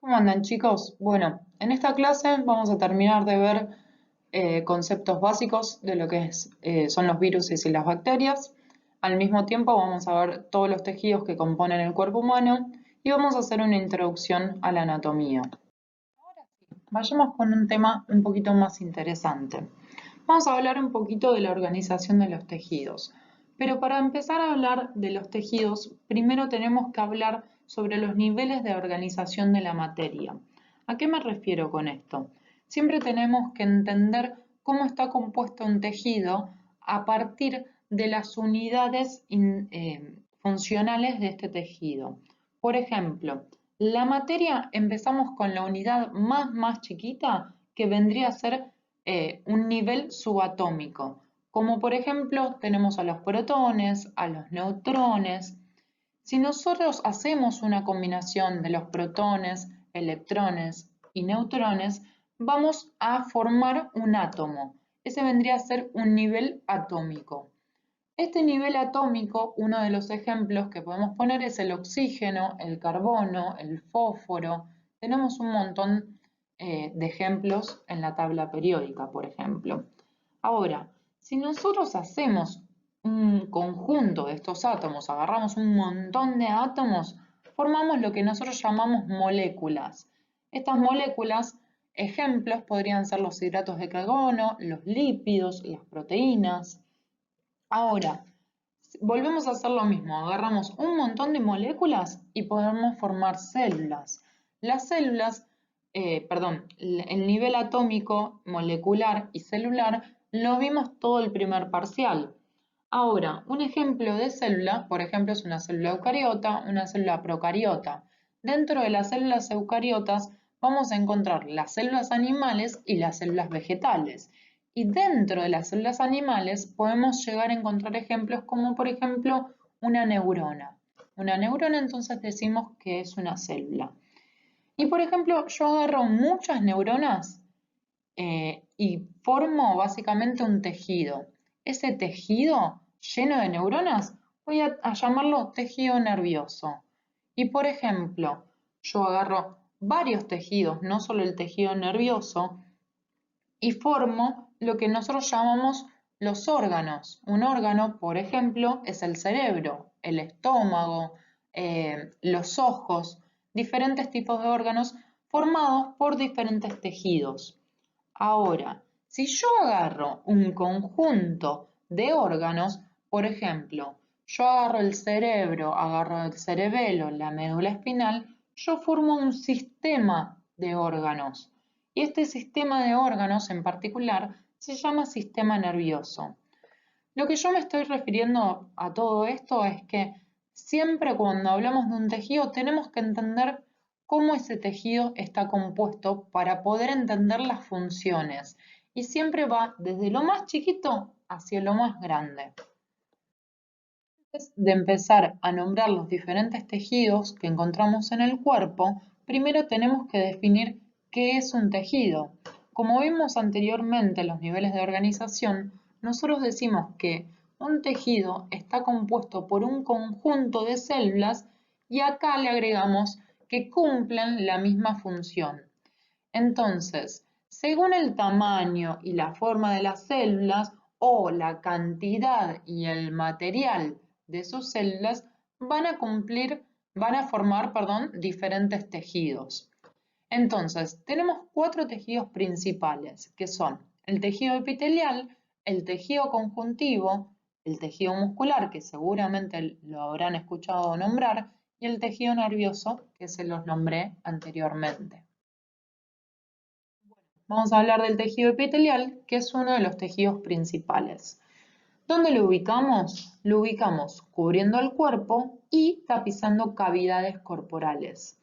¿Cómo andan, chicos? Bueno, en esta clase vamos a terminar de ver conceptos básicos de lo que son los virus y las bacterias. Al mismo tiempo vamos a ver todos los tejidos que componen el cuerpo humano y vamos a hacer una introducción a la anatomía. Vayamos con un tema un poquito más interesante. Vamos a hablar un poquito de la organización de los tejidos. Pero para empezar a hablar de los tejidos, primero tenemos que hablar sobre los niveles de organización de la materia. ¿A qué me refiero con esto? Siempre tenemos que entender cómo está compuesto un tejido a partir de las unidades funcionales de este tejido. Por ejemplo, la materia empezamos con la unidad más chiquita que vendría a ser un nivel subatómico, como por ejemplo tenemos a los protones, a los neutrones. Si nosotros hacemos una combinación de los protones, electrones y neutrones, vamos a formar un átomo. Ese vendría a ser un nivel atómico. Este nivel atómico, uno de los ejemplos que podemos poner es el oxígeno, el carbono, el fósforo. Tenemos un montón de ejemplos en la tabla periódica, por ejemplo. Ahora, si nosotros hacemos un conjunto de estos átomos, agarramos un montón de átomos, formamos lo que nosotros llamamos moléculas. Estas moléculas, ejemplos, podrían ser los hidratos de carbono, los lípidos, las proteínas. Ahora, volvemos a hacer lo mismo, agarramos un montón de moléculas y podemos formar células. Las células, el nivel atómico, molecular y celular lo vimos todo el primer parcial. Ahora, un ejemplo de célula, por ejemplo, es una célula eucariota, una célula procariota. Dentro de las células eucariotas vamos a encontrar las células animales y las células vegetales. Y dentro de las células animales podemos llegar a encontrar ejemplos como por ejemplo una neurona. Una neurona entonces decimos que es una célula. Y por ejemplo yo agarro muchas neuronas y formo básicamente un tejido. Ese tejido lleno de neuronas voy a llamarlo tejido nervioso. Y por ejemplo yo agarro varios tejidos, no solo el tejido nervioso, y formo lo que nosotros llamamos los órganos. Un órgano, por ejemplo, es el cerebro, el estómago, los ojos, diferentes tipos de órganos formados por diferentes tejidos. Ahora, si yo agarro un conjunto de órganos, por ejemplo, yo agarro el cerebro, agarro el cerebelo, la médula espinal, yo formo un sistema de órganos. Y este sistema de órganos en particular se llama sistema nervioso. Lo que yo me estoy refiriendo a todo esto es que siempre cuando hablamos de un tejido tenemos que entender cómo ese tejido está compuesto para poder entender las funciones. Y siempre va desde lo más chiquito hacia lo más grande. Antes de empezar a nombrar los diferentes tejidos que encontramos en el cuerpo, primero tenemos que definir qué es un tejido. Como vimos anteriormente en los niveles de organización, nosotros decimos que un tejido está compuesto por un conjunto de células y acá le agregamos que cumplen la misma función. Entonces, según el tamaño y la forma de las células o la cantidad y el material de sus células, van a formar, diferentes tejidos. Entonces, tenemos cuatro tejidos principales, que son el tejido epitelial, el tejido conjuntivo, el tejido muscular, que seguramente lo habrán escuchado nombrar, y el tejido nervioso, que se los nombré anteriormente. Vamos a hablar del tejido epitelial, que es uno de los tejidos principales. ¿Dónde lo ubicamos? Lo ubicamos cubriendo el cuerpo y tapizando cavidades corporales.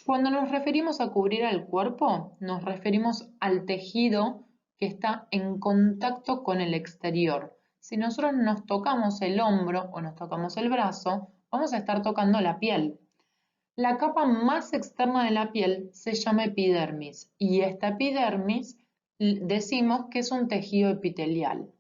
Cuando nos referimos a cubrir el cuerpo, nos referimos al tejido que está en contacto con el exterior. Si nosotros nos tocamos el hombro o nos tocamos el brazo, vamos a estar tocando la piel. La capa más externa de la piel se llama epidermis y esta epidermis decimos que es un tejido epitelial.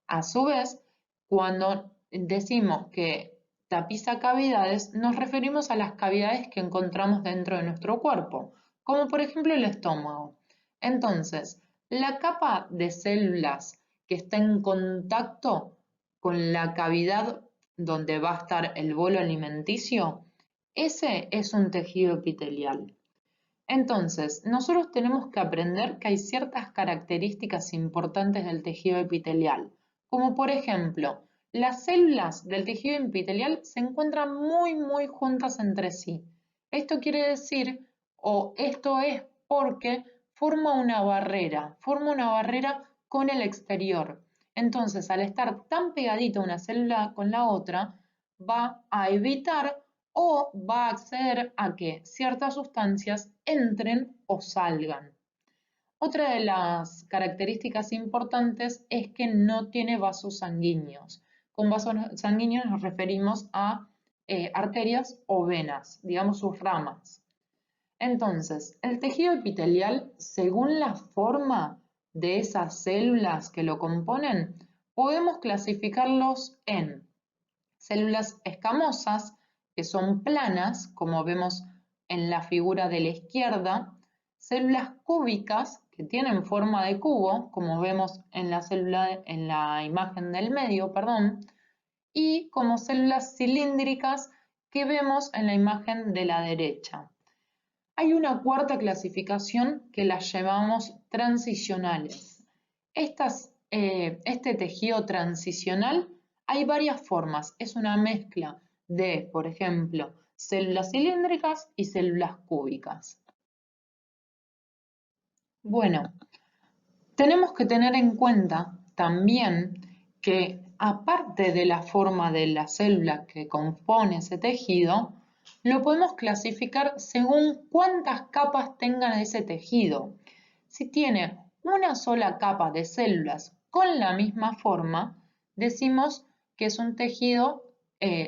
A su vez, cuando decimos que tapiza cavidades, nos referimos a las cavidades que encontramos dentro de nuestro cuerpo, como por ejemplo el estómago. Entonces, la capa de células que está en contacto con la cavidad donde va a estar el bolo alimenticio, ese es un tejido epitelial. Entonces, nosotros tenemos que aprender que hay ciertas características importantes del tejido epitelial, como por ejemplo, las células del tejido epitelial se encuentran muy juntas entre sí. Esto quiere decir, o esto es porque forma una barrera con el exterior. Entonces, al estar tan pegadita una célula con la otra, va a evitar o va a acceder a que ciertas sustancias entren o salgan. Otra de las características importantes es que no tiene vasos sanguíneos. Con vasos sanguíneos nos referimos a arterias o venas, digamos sus ramas. Entonces, el tejido epitelial, según la forma de esas células que lo componen, podemos clasificarlos en células escamosas, que son planas, como vemos en la figura de la izquierda, células cúbicas, que tienen forma de cubo, como vemos en la imagen del medio, y como células cilíndricas que vemos en la imagen de la derecha. Hay una cuarta clasificación que las llamamos transicionales. Este tejido transicional hay varias formas, es una mezcla de, por ejemplo, células cilíndricas y células cúbicas. Bueno, tenemos que tener en cuenta también que aparte de la forma de la célula que compone ese tejido, lo podemos clasificar según cuántas capas tenga ese tejido. Si tiene una sola capa de células con la misma forma, decimos que es un tejido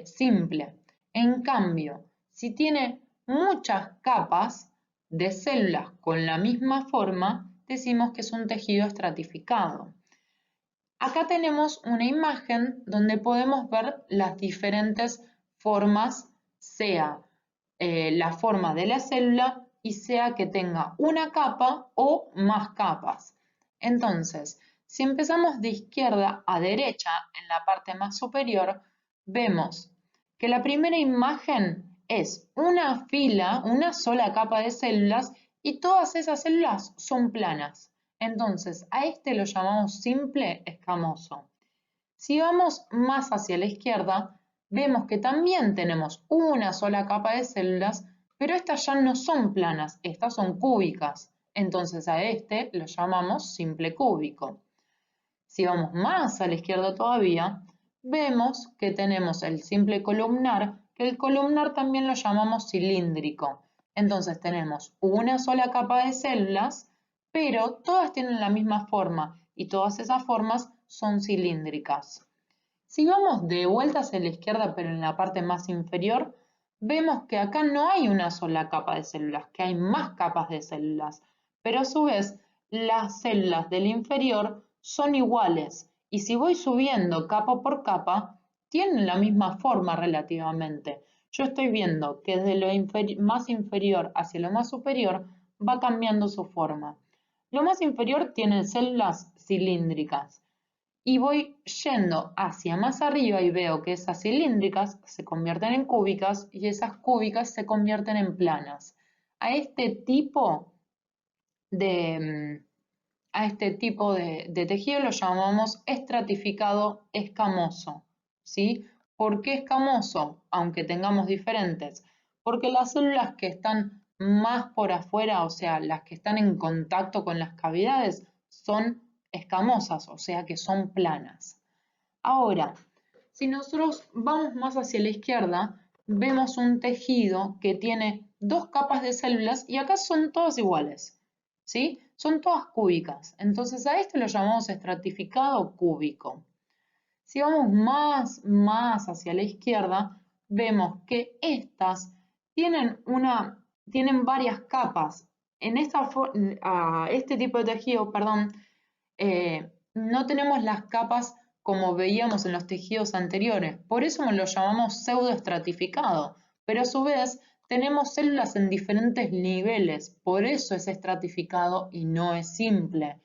simple. En cambio, si tiene muchas capas de células con la misma forma, decimos que es un tejido estratificado. Acá tenemos una imagen donde podemos ver las diferentes formas, sea la forma de la célula y sea que tenga una capa o más capas. Entonces, si empezamos de izquierda a derecha en la parte más superior, vemos que la primera imagen es una fila, una sola capa de células y todas esas células son planas. Entonces, a este lo llamamos simple escamoso. Si vamos más hacia la izquierda, vemos que también tenemos una sola capa de células, pero estas ya no son planas, estas son cúbicas. Entonces a este lo llamamos simple cúbico. Si vamos más a la izquierda todavía, vemos que tenemos el simple columnar, que el columnar también lo llamamos cilíndrico. Entonces tenemos una sola capa de células, pero todas tienen la misma forma y todas esas formas son cilíndricas. Si vamos de vuelta hacia la izquierda, pero en la parte más inferior, vemos que acá no hay una sola capa de células, que hay más capas de células, pero a su vez las células del inferior son iguales y si voy subiendo capa por capa, tienen la misma forma relativamente. Yo estoy viendo que desde lo más inferior hacia lo más superior va cambiando su forma. Lo más inferior tiene células cilíndricas y voy yendo hacia más arriba y veo que esas cilíndricas se convierten en cúbicas y esas cúbicas se convierten en planas. A este tipo de, de tejido lo llamamos estratificado escamoso, ¿sí? ¿Por qué escamoso? Aunque tengamos diferentes. Porque las células que están más por afuera, o sea, las que están en contacto con las cavidades, son escamosas, o sea que son planas. Ahora, si nosotros vamos más hacia la izquierda, vemos un tejido que tiene dos capas de células y acá son todas iguales, ¿sí? Son todas cúbicas. Entonces a esto lo llamamos estratificado cúbico. Si vamos más hacia la izquierda, vemos que estas tienen varias capas. En este tipo de tejido, no tenemos las capas como veíamos en los tejidos anteriores. Por eso lo llamamos pseudoestratificado, pero a su vez tenemos células en diferentes niveles, por eso es estratificado y no es simple.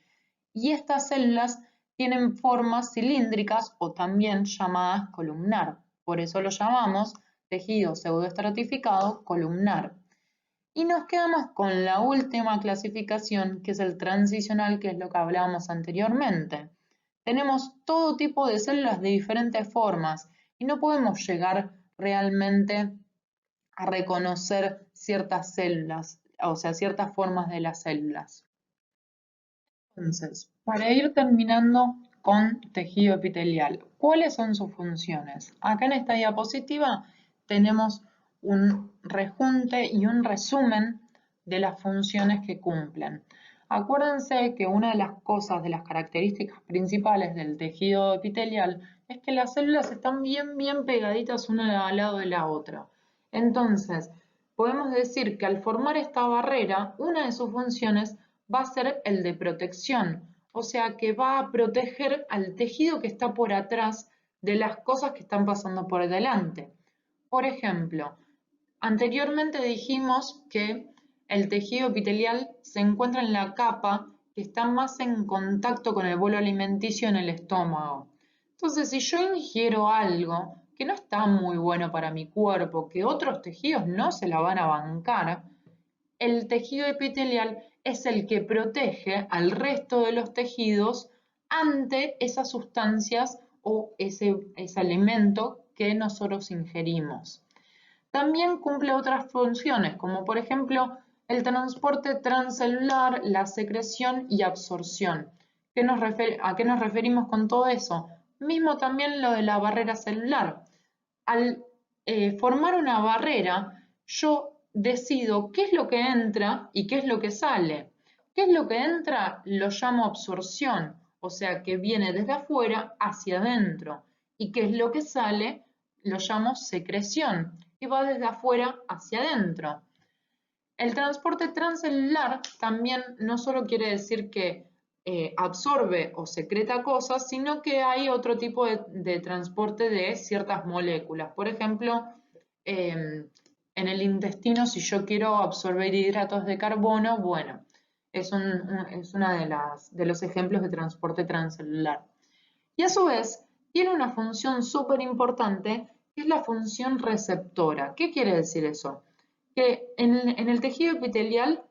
Y estas células tienen formas cilíndricas o también llamadas columnar, por eso lo llamamos tejido pseudoestratificado columnar. Y nos quedamos con la última clasificación, que es el transicional, que es lo que hablábamos anteriormente. Tenemos todo tipo de células de diferentes formas y no podemos llegar realmente a reconocer ciertas células, o sea, ciertas formas de las células. Entonces, para ir terminando con tejido epitelial, ¿cuáles son sus funciones? Acá en esta diapositiva tenemos un rejunte y un resumen de las funciones que cumplen. Acuérdense que una de las cosas, de las características principales del tejido epitelial es que las células están bien pegaditas una al lado de la otra. Entonces, podemos decir que al formar esta barrera, una de sus funciones va a ser el de protección, o sea que va a proteger al tejido que está por atrás de las cosas que están pasando por delante. Por ejemplo, anteriormente dijimos que el tejido epitelial se encuentra en la capa que está más en contacto con el bolo alimenticio en el estómago. Entonces, si yo ingiero algo que no está muy bueno para mi cuerpo, que otros tejidos no se la van a bancar, el tejido epitelial es el que protege al resto de los tejidos ante esas sustancias o ese alimento que nosotros ingerimos. También cumple otras funciones, como por ejemplo el transporte transcelular, la secreción y absorción. ¿A qué nos referimos con todo eso? Mismo también lo de la barrera celular. Al formar una barrera, yo decido qué es lo que entra y qué es lo que sale. ¿Qué es lo que entra? Lo llamo absorción, o sea que viene desde afuera hacia adentro. ¿Y qué es lo que sale? Lo llamo secreción y va desde afuera hacia adentro. El transporte transcelular también no solo quiere decir que absorbe o secreta cosas, sino que hay otro tipo de transporte de ciertas moléculas. Por ejemplo, en el intestino, si yo quiero absorber hidratos de carbono, bueno, es uno de los ejemplos de transporte transcelular. Y a su vez, tiene una función súper importante, que es la función receptora. ¿Qué quiere decir eso? Que en el tejido epitelial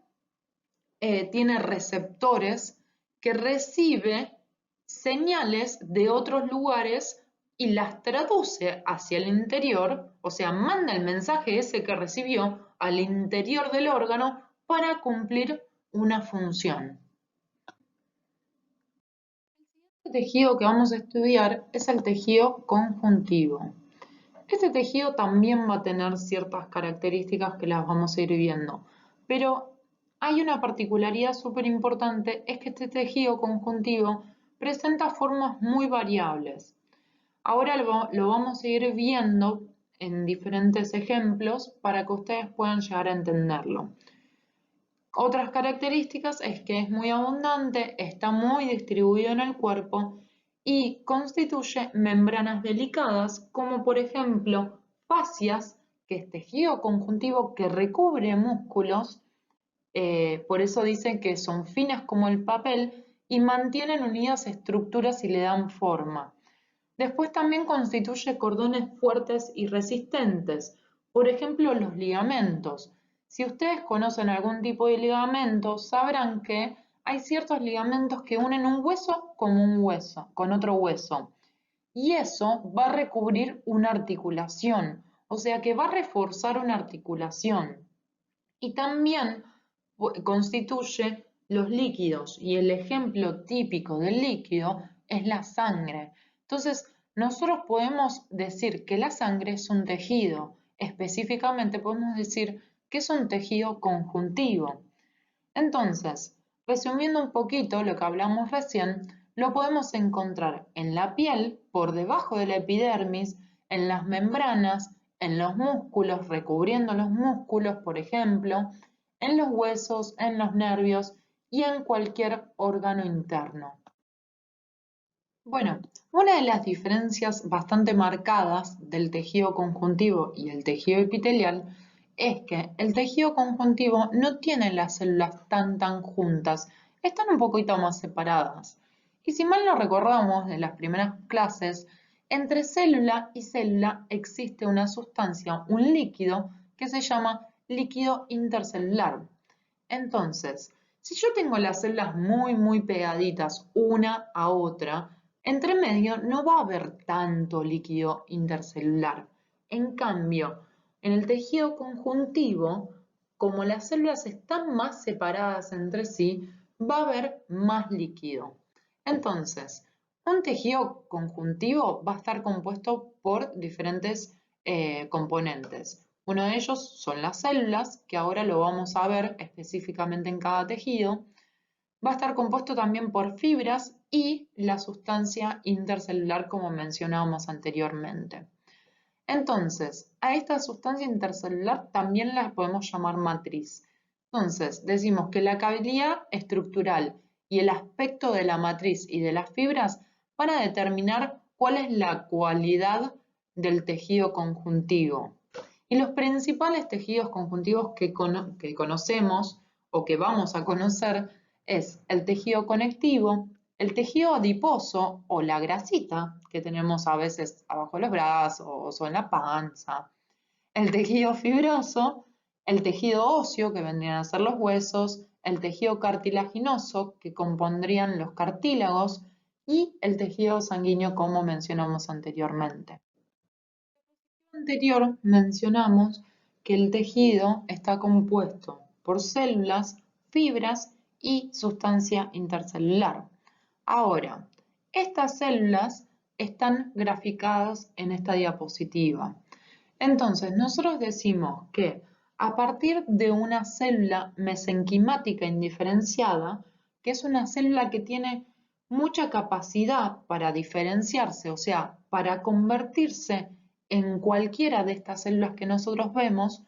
tiene receptores que recibe señales de otros lugares y las traduce hacia el interior, o sea, manda el mensaje ese que recibió al interior del órgano para cumplir una función. El tejido que vamos a estudiar es el tejido conjuntivo. Este tejido también va a tener ciertas características que las vamos a ir viendo, pero hay una particularidad súper importante, es que este tejido conjuntivo presenta formas muy variables. Ahora lo vamos a ir viendo en diferentes ejemplos para que ustedes puedan llegar a entenderlo. Otras características es que es muy abundante, está muy distribuido en el cuerpo y constituye membranas delicadas, como por ejemplo fascias, que es tejido conjuntivo que recubre músculos, por eso dicen que son finas como el papel y mantienen unidas estructuras y le dan forma. Después también constituye cordones fuertes y resistentes, por ejemplo los ligamentos. Si ustedes conocen algún tipo de ligamento, sabrán que hay ciertos ligamentos que unen un hueso con otro hueso. Y eso va a recubrir una articulación, o sea que va a reforzar una articulación. Y también constituye los líquidos, y el ejemplo típico del líquido es la sangre. Entonces, nosotros podemos decir que la sangre es un tejido, específicamente podemos decir que es un tejido conjuntivo. Entonces, resumiendo un poquito lo que hablamos recién, lo podemos encontrar en la piel, por debajo de la epidermis, en las membranas, en los músculos, recubriendo los músculos, por ejemplo, en los huesos, en los nervios y en cualquier órgano interno. Bueno, una de las diferencias bastante marcadas del tejido conjuntivo y el tejido epitelial es que el tejido conjuntivo no tiene las células tan juntas, están un poquito más separadas. Y si mal no recordamos de las primeras clases, entre célula y célula existe una sustancia, un líquido, que se llama líquido intercelular. Entonces, si yo tengo las células muy pegaditas una a otra, entre medio no va a haber tanto líquido intercelular. En cambio, en el tejido conjuntivo, como las células están más separadas entre sí, va a haber más líquido. Entonces, un tejido conjuntivo va a estar compuesto por diferentes componentes. Uno de ellos son las células, que ahora lo vamos a ver específicamente en cada tejido. Va a estar compuesto también por fibras y la sustancia intercelular, como mencionábamos anteriormente. Entonces, a esta sustancia intercelular también la podemos llamar matriz. Entonces, decimos que la calidad estructural y el aspecto de la matriz y de las fibras van a determinar cuál es la cualidad del tejido conjuntivo. Y los principales tejidos conjuntivos que conocemos o que vamos a conocer es el tejido conectivo, el tejido adiposo o la grasita que tenemos a veces abajo de los brazos o en la panza, el tejido fibroso, el tejido óseo que vendrían a ser los huesos, el tejido cartilaginoso que compondrían los cartílagos y el tejido sanguíneo como mencionamos anteriormente. En el anterior mencionamos que el tejido está compuesto por células, fibras y sustancia intercelular. Ahora, estas células están graficadas en esta diapositiva. Entonces, nosotros decimos que a partir de una célula mesenquimática indiferenciada, que es una célula que tiene mucha capacidad para diferenciarse, o sea, para convertirse en cualquiera de estas células que nosotros vemos,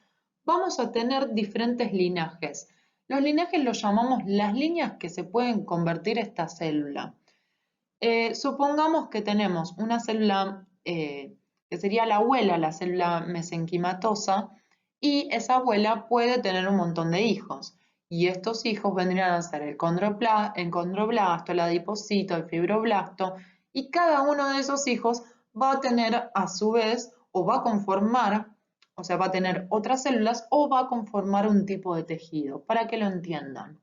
vamos a tener diferentes linajes. Los linajes los llamamos las líneas que se pueden convertir esta célula. Supongamos que tenemos una célula que sería la abuela, la célula mesenquimatosa, y esa abuela puede tener un montón de hijos. Y estos hijos vendrían a ser el condroblasto, el adipocito, el fibroblasto, y cada uno de esos hijos va a tener a su vez, o va a conformar, o sea, va a tener otras células, o va a conformar un tipo de tejido, para que lo entiendan.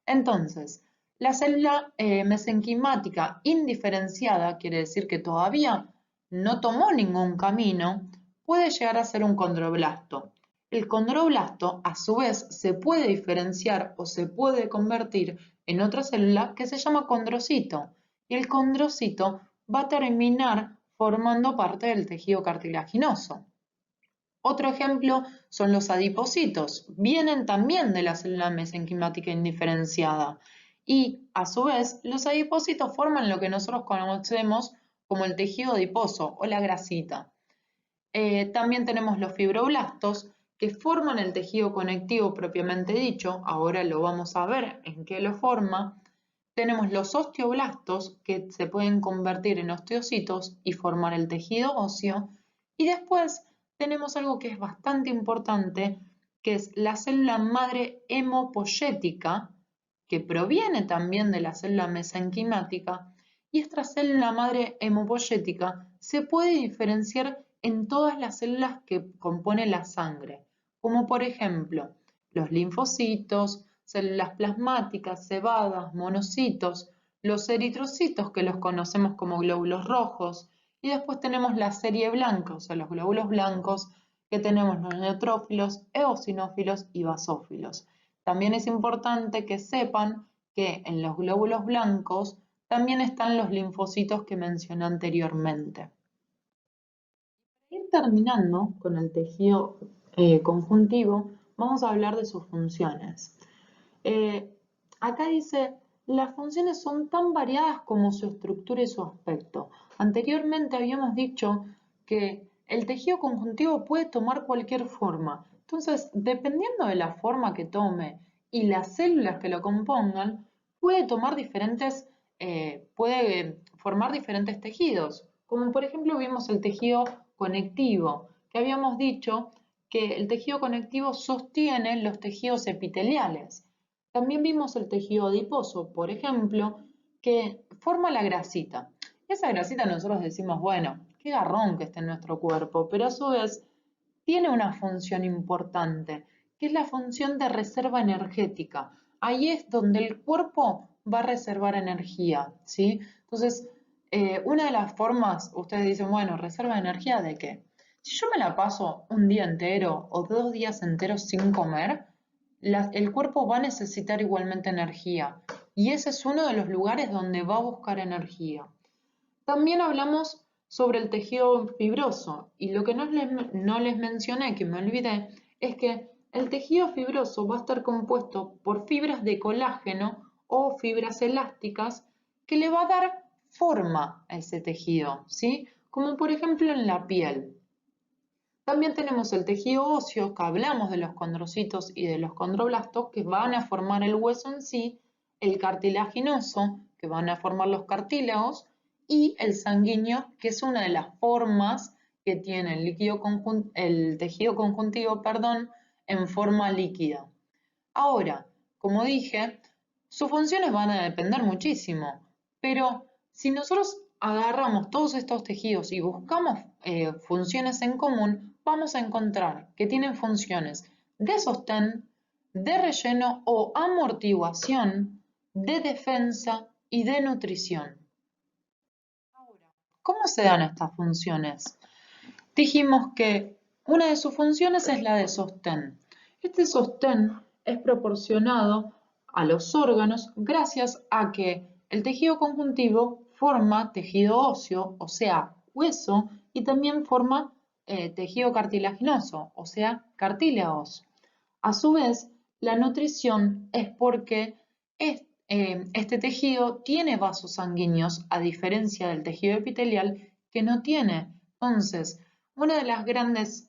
Entonces, la célula mesenquimática indiferenciada, quiere decir que todavía no tomó ningún camino, puede llegar a ser un condroblasto. El condroblasto, a su vez, se puede diferenciar o se puede convertir en otra célula que se llama condrocito. Y el condrocito va a terminar formando parte del tejido cartilaginoso. Otro ejemplo son los adipocitos. Vienen también de la célula mesenquimática indiferenciada. Y, a su vez, los adipocitos forman lo que nosotros conocemos como el tejido adiposo o la grasita. También tenemos los fibroblastos que forman el tejido conectivo propiamente dicho. Ahora lo vamos a ver en qué lo forma. Tenemos los osteoblastos que se pueden convertir en osteocitos y formar el tejido óseo. Y después tenemos algo que es bastante importante, que es la célula madre hemopoyética, que proviene también de la célula mesenquimática, y esta célula madre hemopoyética se puede diferenciar en todas las células que componen la sangre, como por ejemplo los linfocitos, células plasmáticas, cebadas, monocitos, los eritrocitos que los conocemos como glóbulos rojos, y después tenemos la serie blanca, o sea, los glóbulos blancos, que tenemos los neutrófilos, eosinófilos y basófilos. También es importante que sepan que en los glóbulos blancos también están los linfocitos que mencioné anteriormente. Para ir terminando con el tejido conjuntivo, vamos a hablar de sus funciones. Acá dice, las funciones son tan variadas como su estructura y su aspecto. Anteriormente habíamos dicho que el tejido conjuntivo puede tomar cualquier forma. Entonces, dependiendo de la forma que tome y las células que lo compongan, puede tomar puede formar diferentes tejidos, como por ejemplo vimos el tejido conectivo, que habíamos dicho que el tejido conectivo sostiene los tejidos epiteliales. También vimos el tejido adiposo, por ejemplo, que forma la grasita. Esa grasita nosotros decimos, bueno, qué garrón que esté en nuestro cuerpo, pero a su vez tiene una función importante, que es la función de reserva energética. Ahí es donde el cuerpo va a reservar energía, ¿sí? Entonces, una de las formas, ustedes dicen, bueno, ¿reserva de energía de qué? Si yo me la paso un día entero o 2 días enteros sin comer, el cuerpo va a necesitar igualmente energía y ese es uno de los lugares donde va a buscar energía. También hablamos sobre el tejido fibroso y lo que no les mencioné, que me olvidé, es que el tejido fibroso va a estar compuesto por fibras de colágeno o fibras elásticas que le va a dar forma a ese tejido, ¿sí? Como por ejemplo en la piel. También tenemos el tejido óseo, que hablamos de los condrocitos y de los condroblastos, que van a formar el hueso en sí, el cartilaginoso, que van a formar los cartílagos, y el sanguíneo, que es una de las formas que tiene el tejido conjuntivo, en forma líquida. Ahora, como dije, sus funciones van a depender muchísimo, pero si nosotros agarramos todos estos tejidos y buscamos funciones en común, vamos a encontrar que tienen funciones de sostén, de relleno o amortiguación, de defensa y de nutrición. Ahora, ¿cómo se dan estas funciones? Dijimos que una de sus funciones es la de sostén. Este sostén es proporcionado a los órganos gracias a que el tejido conjuntivo forma tejido óseo, o sea, hueso, y también forma tejido cartilaginoso, o sea, cartílagos. A su vez, la nutrición es porque este tejido tiene vasos sanguíneos, a diferencia del tejido epitelial que no tiene. Entonces, una de las grandes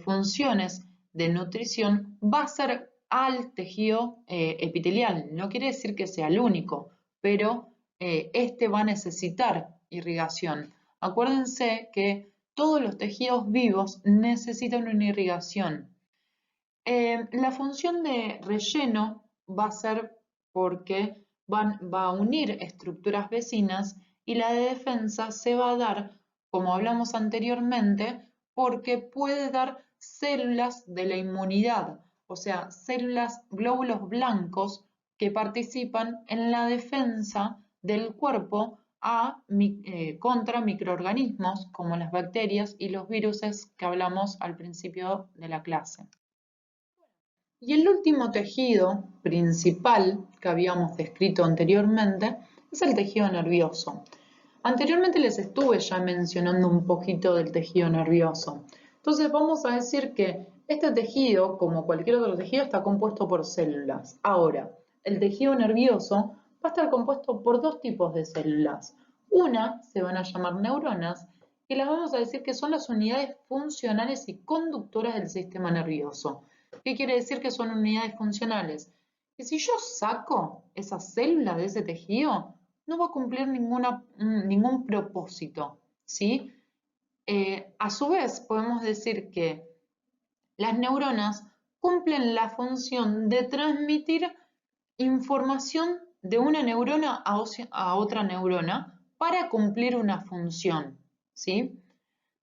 funciones de nutrición va a ser al tejido epitelial. No quiere decir que sea el único, pero este va a necesitar irrigación. Acuérdense que todos los tejidos vivos necesitan una irrigación. La función de relleno va a ser porque va a unir estructuras vecinas y la de defensa se va a dar, como hablamos anteriormente, porque puede dar células de la inmunidad, o sea, células, glóbulos blancos que participan en la defensa del cuerpo contra microorganismos como las bacterias y los virus que hablamos al principio de la clase. Y el último tejido principal que habíamos descrito anteriormente es el tejido nervioso. Anteriormente les estuve ya mencionando un poquito del tejido nervioso. Entonces vamos a decir que este tejido, como cualquier otro tejido, está compuesto por células. Ahora, el tejido nervioso va a estar compuesto por dos tipos de células. Una se van a llamar neuronas, y las vamos a decir que son las unidades funcionales y conductoras del sistema nervioso. ¿Qué quiere decir que son unidades funcionales? Que si yo saco esa célula de ese tejido, no va a cumplir ningún propósito, ¿sí? A su vez, podemos decir que las neuronas cumplen la función de transmitir información de una neurona a otra neurona para cumplir una función, ¿sí?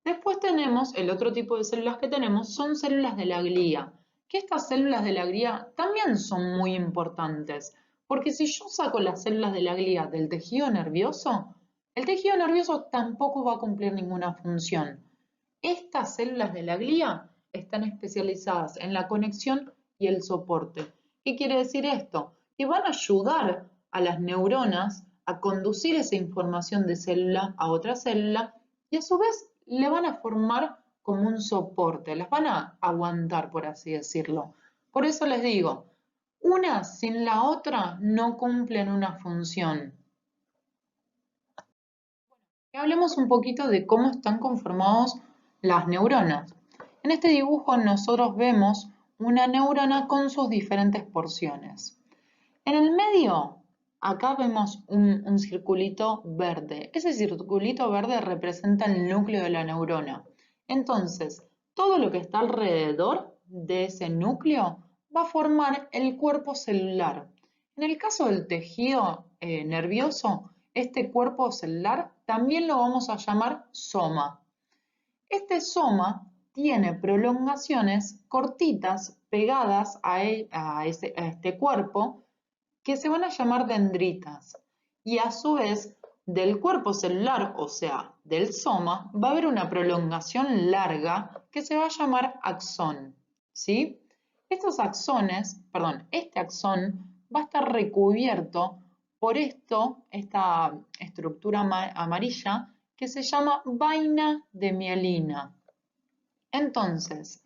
Después tenemos, el otro tipo de células que tenemos son células de la glía, que estas células de la glía también son muy importantes, porque si yo saco las células de la glía del tejido nervioso, el tejido nervioso tampoco va a cumplir ninguna función. Estas células de la glía están especializadas en la conexión y el soporte. ¿Qué quiere decir esto? Que van a ayudar a las neuronas a conducir esa información de célula a otra célula y a su vez le van a formar como un soporte, las van a aguantar, por así decirlo. Por eso les digo, una sin la otra no cumplen una función. Y hablemos un poquito de cómo están conformados las neuronas. En este dibujo nosotros vemos una neurona con sus diferentes porciones. En el medio Acá vemos un circulito verde. Ese circulito verde representa el núcleo de la neurona. Entonces, todo lo que está alrededor de ese núcleo va a formar el cuerpo celular. En el caso del tejido nervioso, este cuerpo celular también lo vamos a llamar soma. Este soma tiene prolongaciones cortitas pegadas a este cuerpo que se van a llamar dendritas. Y a su vez, del cuerpo celular, o sea, del soma, va a haber una prolongación larga que se va a llamar axón. ¿Sí? Este axón va a estar recubierto por esta estructura amarilla que se llama vaina de mielina. Entonces,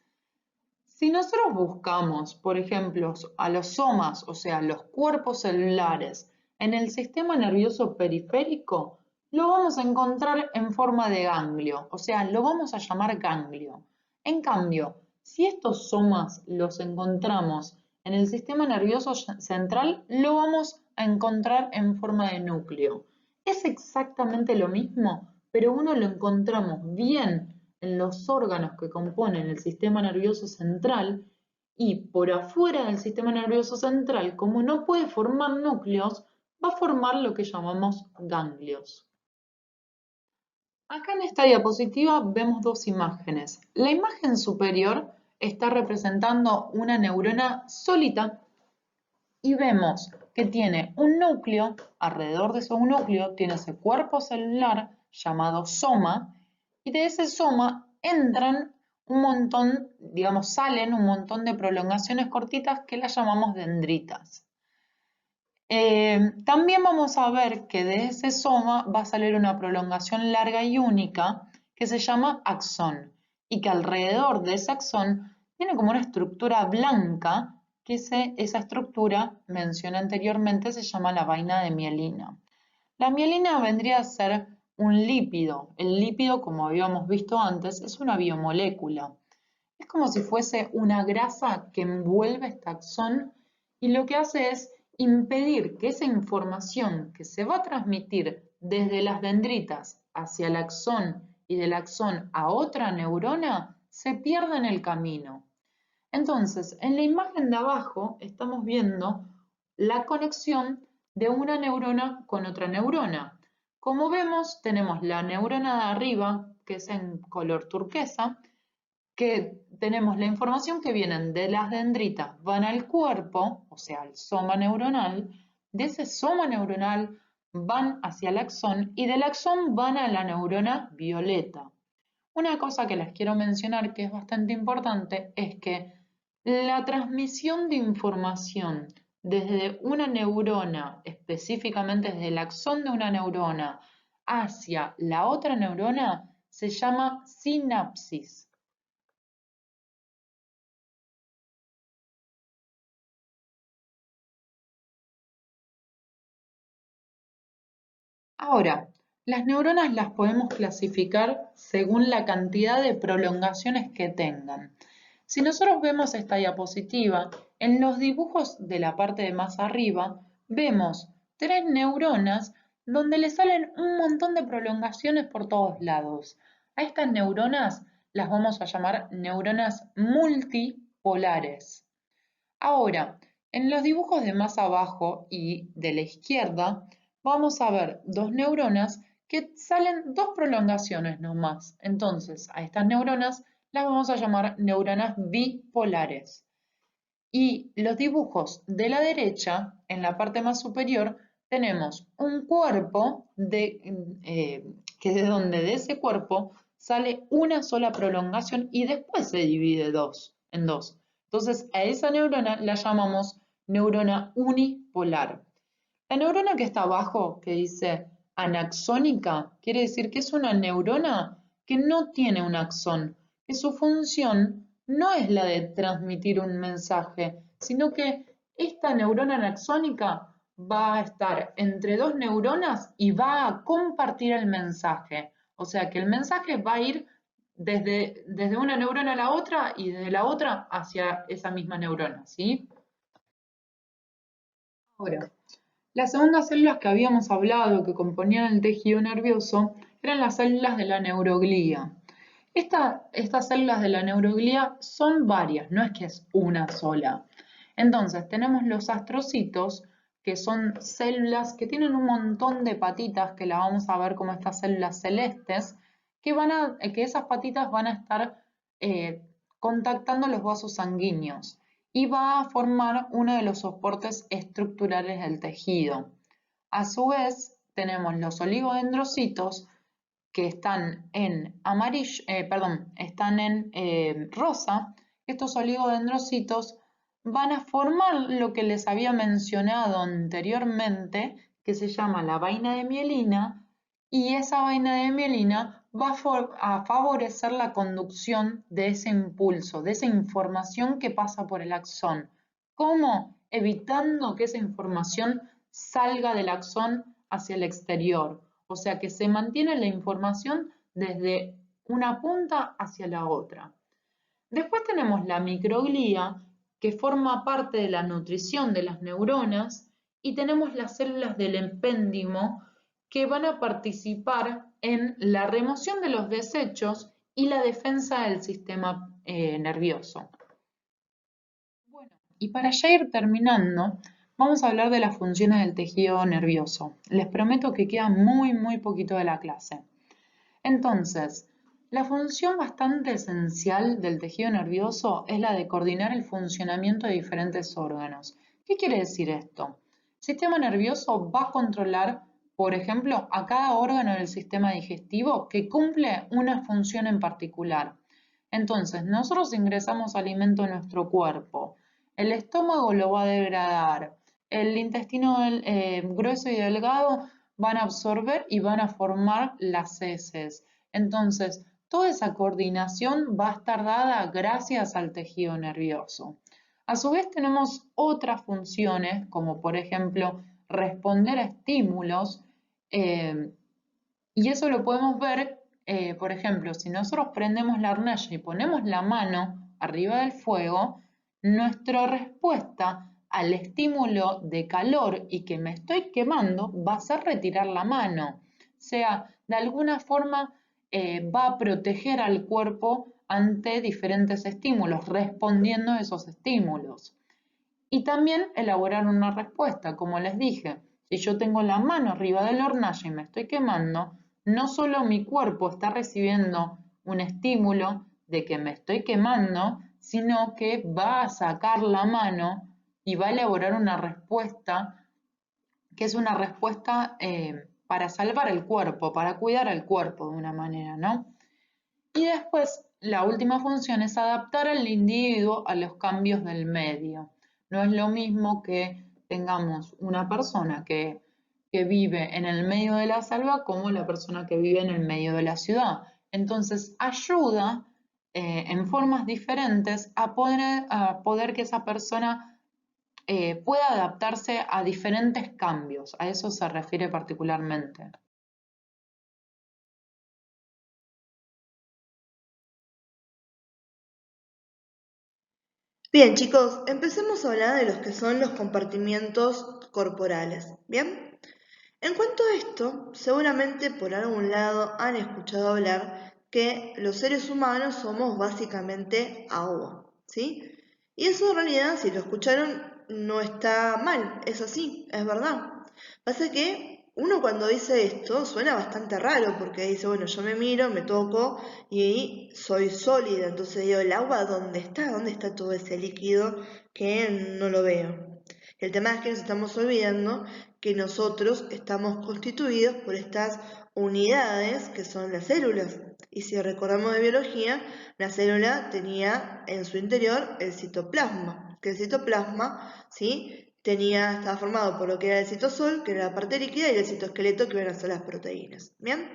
si nosotros buscamos, por ejemplo, a los somas, o sea, los cuerpos celulares, en el sistema nervioso periférico, lo vamos a encontrar en forma de ganglio, o sea, lo vamos a llamar ganglio. En cambio, si estos somas los encontramos en el sistema nervioso central, lo vamos a encontrar en forma de núcleo. Es exactamente lo mismo, pero uno lo encontramos bien en los órganos que componen el sistema nervioso central y por afuera del sistema nervioso central, como no puede formar núcleos, va a formar lo que llamamos ganglios. Acá en esta diapositiva vemos dos imágenes. La imagen superior está representando una neurona solita y vemos que tiene un núcleo, alrededor de ese núcleo tiene ese cuerpo celular llamado soma, y de ese soma entran un montón, digamos, salen un montón de prolongaciones cortitas que las llamamos dendritas. También vamos a ver que de ese soma va a salir una prolongación larga y única que se llama axón y que alrededor de ese axón tiene como una estructura blanca que esa estructura, mencioné anteriormente, se llama la vaina de mielina. La mielina vendría a ser un lípido. El lípido, como habíamos visto antes, es una biomolécula. Es como si fuese una grasa que envuelve este axón y lo que hace es impedir que esa información que se va a transmitir desde las dendritas hacia el axón y del axón a otra neurona se pierda en el camino. Entonces, en la imagen de abajo estamos viendo la conexión de una neurona con otra neurona. Como vemos, tenemos la neurona de arriba, que es en color turquesa, que tenemos la información que vienen de las dendritas, van al cuerpo, o sea, al soma neuronal, de ese soma neuronal van hacia el axón y del axón van a la neurona violeta. Una cosa que les quiero mencionar que es bastante importante es que la transmisión de información desde una neurona, específicamente desde el axón de una neurona hacia la otra neurona, se llama sinapsis. Ahora, las neuronas las podemos clasificar según la cantidad de prolongaciones que tengan. Si nosotros vemos esta diapositiva, en los dibujos de la parte de más arriba, vemos 3 neuronas donde le salen un montón de prolongaciones por todos lados. A estas neuronas las vamos a llamar neuronas multipolares. Ahora, en los dibujos de más abajo y de la izquierda, vamos a ver dos neuronas que salen dos prolongaciones nomás. Entonces, a estas neuronas las vamos a llamar neuronas bipolares. Y los dibujos de la derecha, en la parte más superior, tenemos un cuerpo que de donde de ese cuerpo sale una sola prolongación y después se divide en dos. Entonces, a esa neurona la llamamos neurona unipolar. La neurona que está abajo, que dice anaxónica, quiere decir que es una neurona que no tiene un axón, que su función no es la de transmitir un mensaje, sino que esta neurona anaxónica va a estar entre dos neuronas y va a compartir el mensaje. O sea que el mensaje va a ir desde una neurona a la otra y desde la otra hacia esa misma neurona, ¿sí? Ahora, Las segundas células que habíamos hablado que componían el tejido nervioso eran las células de la neuroglía. Estas células de la neuroglía son varias, no es que es una sola. Entonces, tenemos los astrocitos, que son células que tienen un montón de patitas, que las vamos a ver como estas células celestes, que esas patitas van a estar contactando los vasos sanguíneos y va a formar uno de los soportes estructurales del tejido. A su vez, tenemos los oligodendrocitos que están en amarillo, están en rosa. Estos oligodendrocitos van a formar lo que les había mencionado anteriormente, que se llama la vaina de mielina, y esa vaina de mielina va a favorecer la conducción de ese impulso, de esa información que pasa por el axón. ¿Cómo? Evitando que esa información salga del axón hacia el exterior. O sea que se mantiene la información desde una punta hacia la otra. Después tenemos la microglía, que forma parte de la nutrición de las neuronas, y tenemos las células del empéndimo, que van a participar en la remoción de los desechos y la defensa del sistema nervioso. Bueno, y para ya ir terminando, vamos a hablar de las funciones del tejido nervioso. Les prometo que queda muy poquito de la clase. Entonces, la función bastante esencial del tejido nervioso es la de coordinar el funcionamiento de diferentes órganos. ¿Qué quiere decir esto? El sistema nervioso va a controlar, por ejemplo, a cada órgano del sistema digestivo que cumple una función en particular. Entonces, nosotros ingresamos alimento en nuestro cuerpo, el estómago lo va a degradar, el intestino grueso y delgado van a absorber y van a formar las heces. Entonces, toda esa coordinación va a estar dada gracias al tejido nervioso. A su vez tenemos otras funciones, como por ejemplo responder a estímulos, y eso lo podemos ver, por ejemplo, si nosotros prendemos la hornalla y ponemos la mano arriba del fuego, nuestra respuesta al estímulo de calor y que me estoy quemando va a ser retirar la mano. O sea, de alguna forma va a proteger al cuerpo ante diferentes estímulos, respondiendo a esos estímulos. Y también elaborar una respuesta, como les dije, si yo tengo la mano arriba de la hornalla y me estoy quemando, no solo mi cuerpo está recibiendo un estímulo de que me estoy quemando, sino que va a sacar la mano y va a elaborar una respuesta que es una respuesta para salvar el cuerpo, para cuidar al cuerpo de una manera, ¿no? Y después, la última función es adaptar al individuo a los cambios del medio. No es lo mismo que tengamos una persona que vive en el medio de la selva como la persona que vive en el medio de la ciudad. Entonces, ayuda en formas diferentes a poder que esa persona pueda adaptarse a diferentes cambios. A eso se refiere particularmente. Bien, chicos, empecemos a hablar de los que son los compartimientos corporales. Bien, en cuanto a esto, seguramente por algún lado han escuchado hablar que los seres humanos somos básicamente agua, ¿sí? Y eso en realidad, si lo escucharon, no está mal, es así, es verdad. Pasa que uno cuando dice esto suena bastante raro porque dice, bueno, yo me miro, me toco y soy sólida, entonces digo, ¿el agua dónde está? ¿Dónde está todo ese líquido que no lo veo? El tema es que nos estamos olvidando que nosotros estamos constituidos por estas unidades que son las células. Y si recordamos de biología, la célula tenía en su interior el citoplasma, que el citoplasma, ¿sí?, estaba formado por lo que era el citosol, que era la parte líquida, y el citoesqueleto, que iban a ser las proteínas. ¿Bien?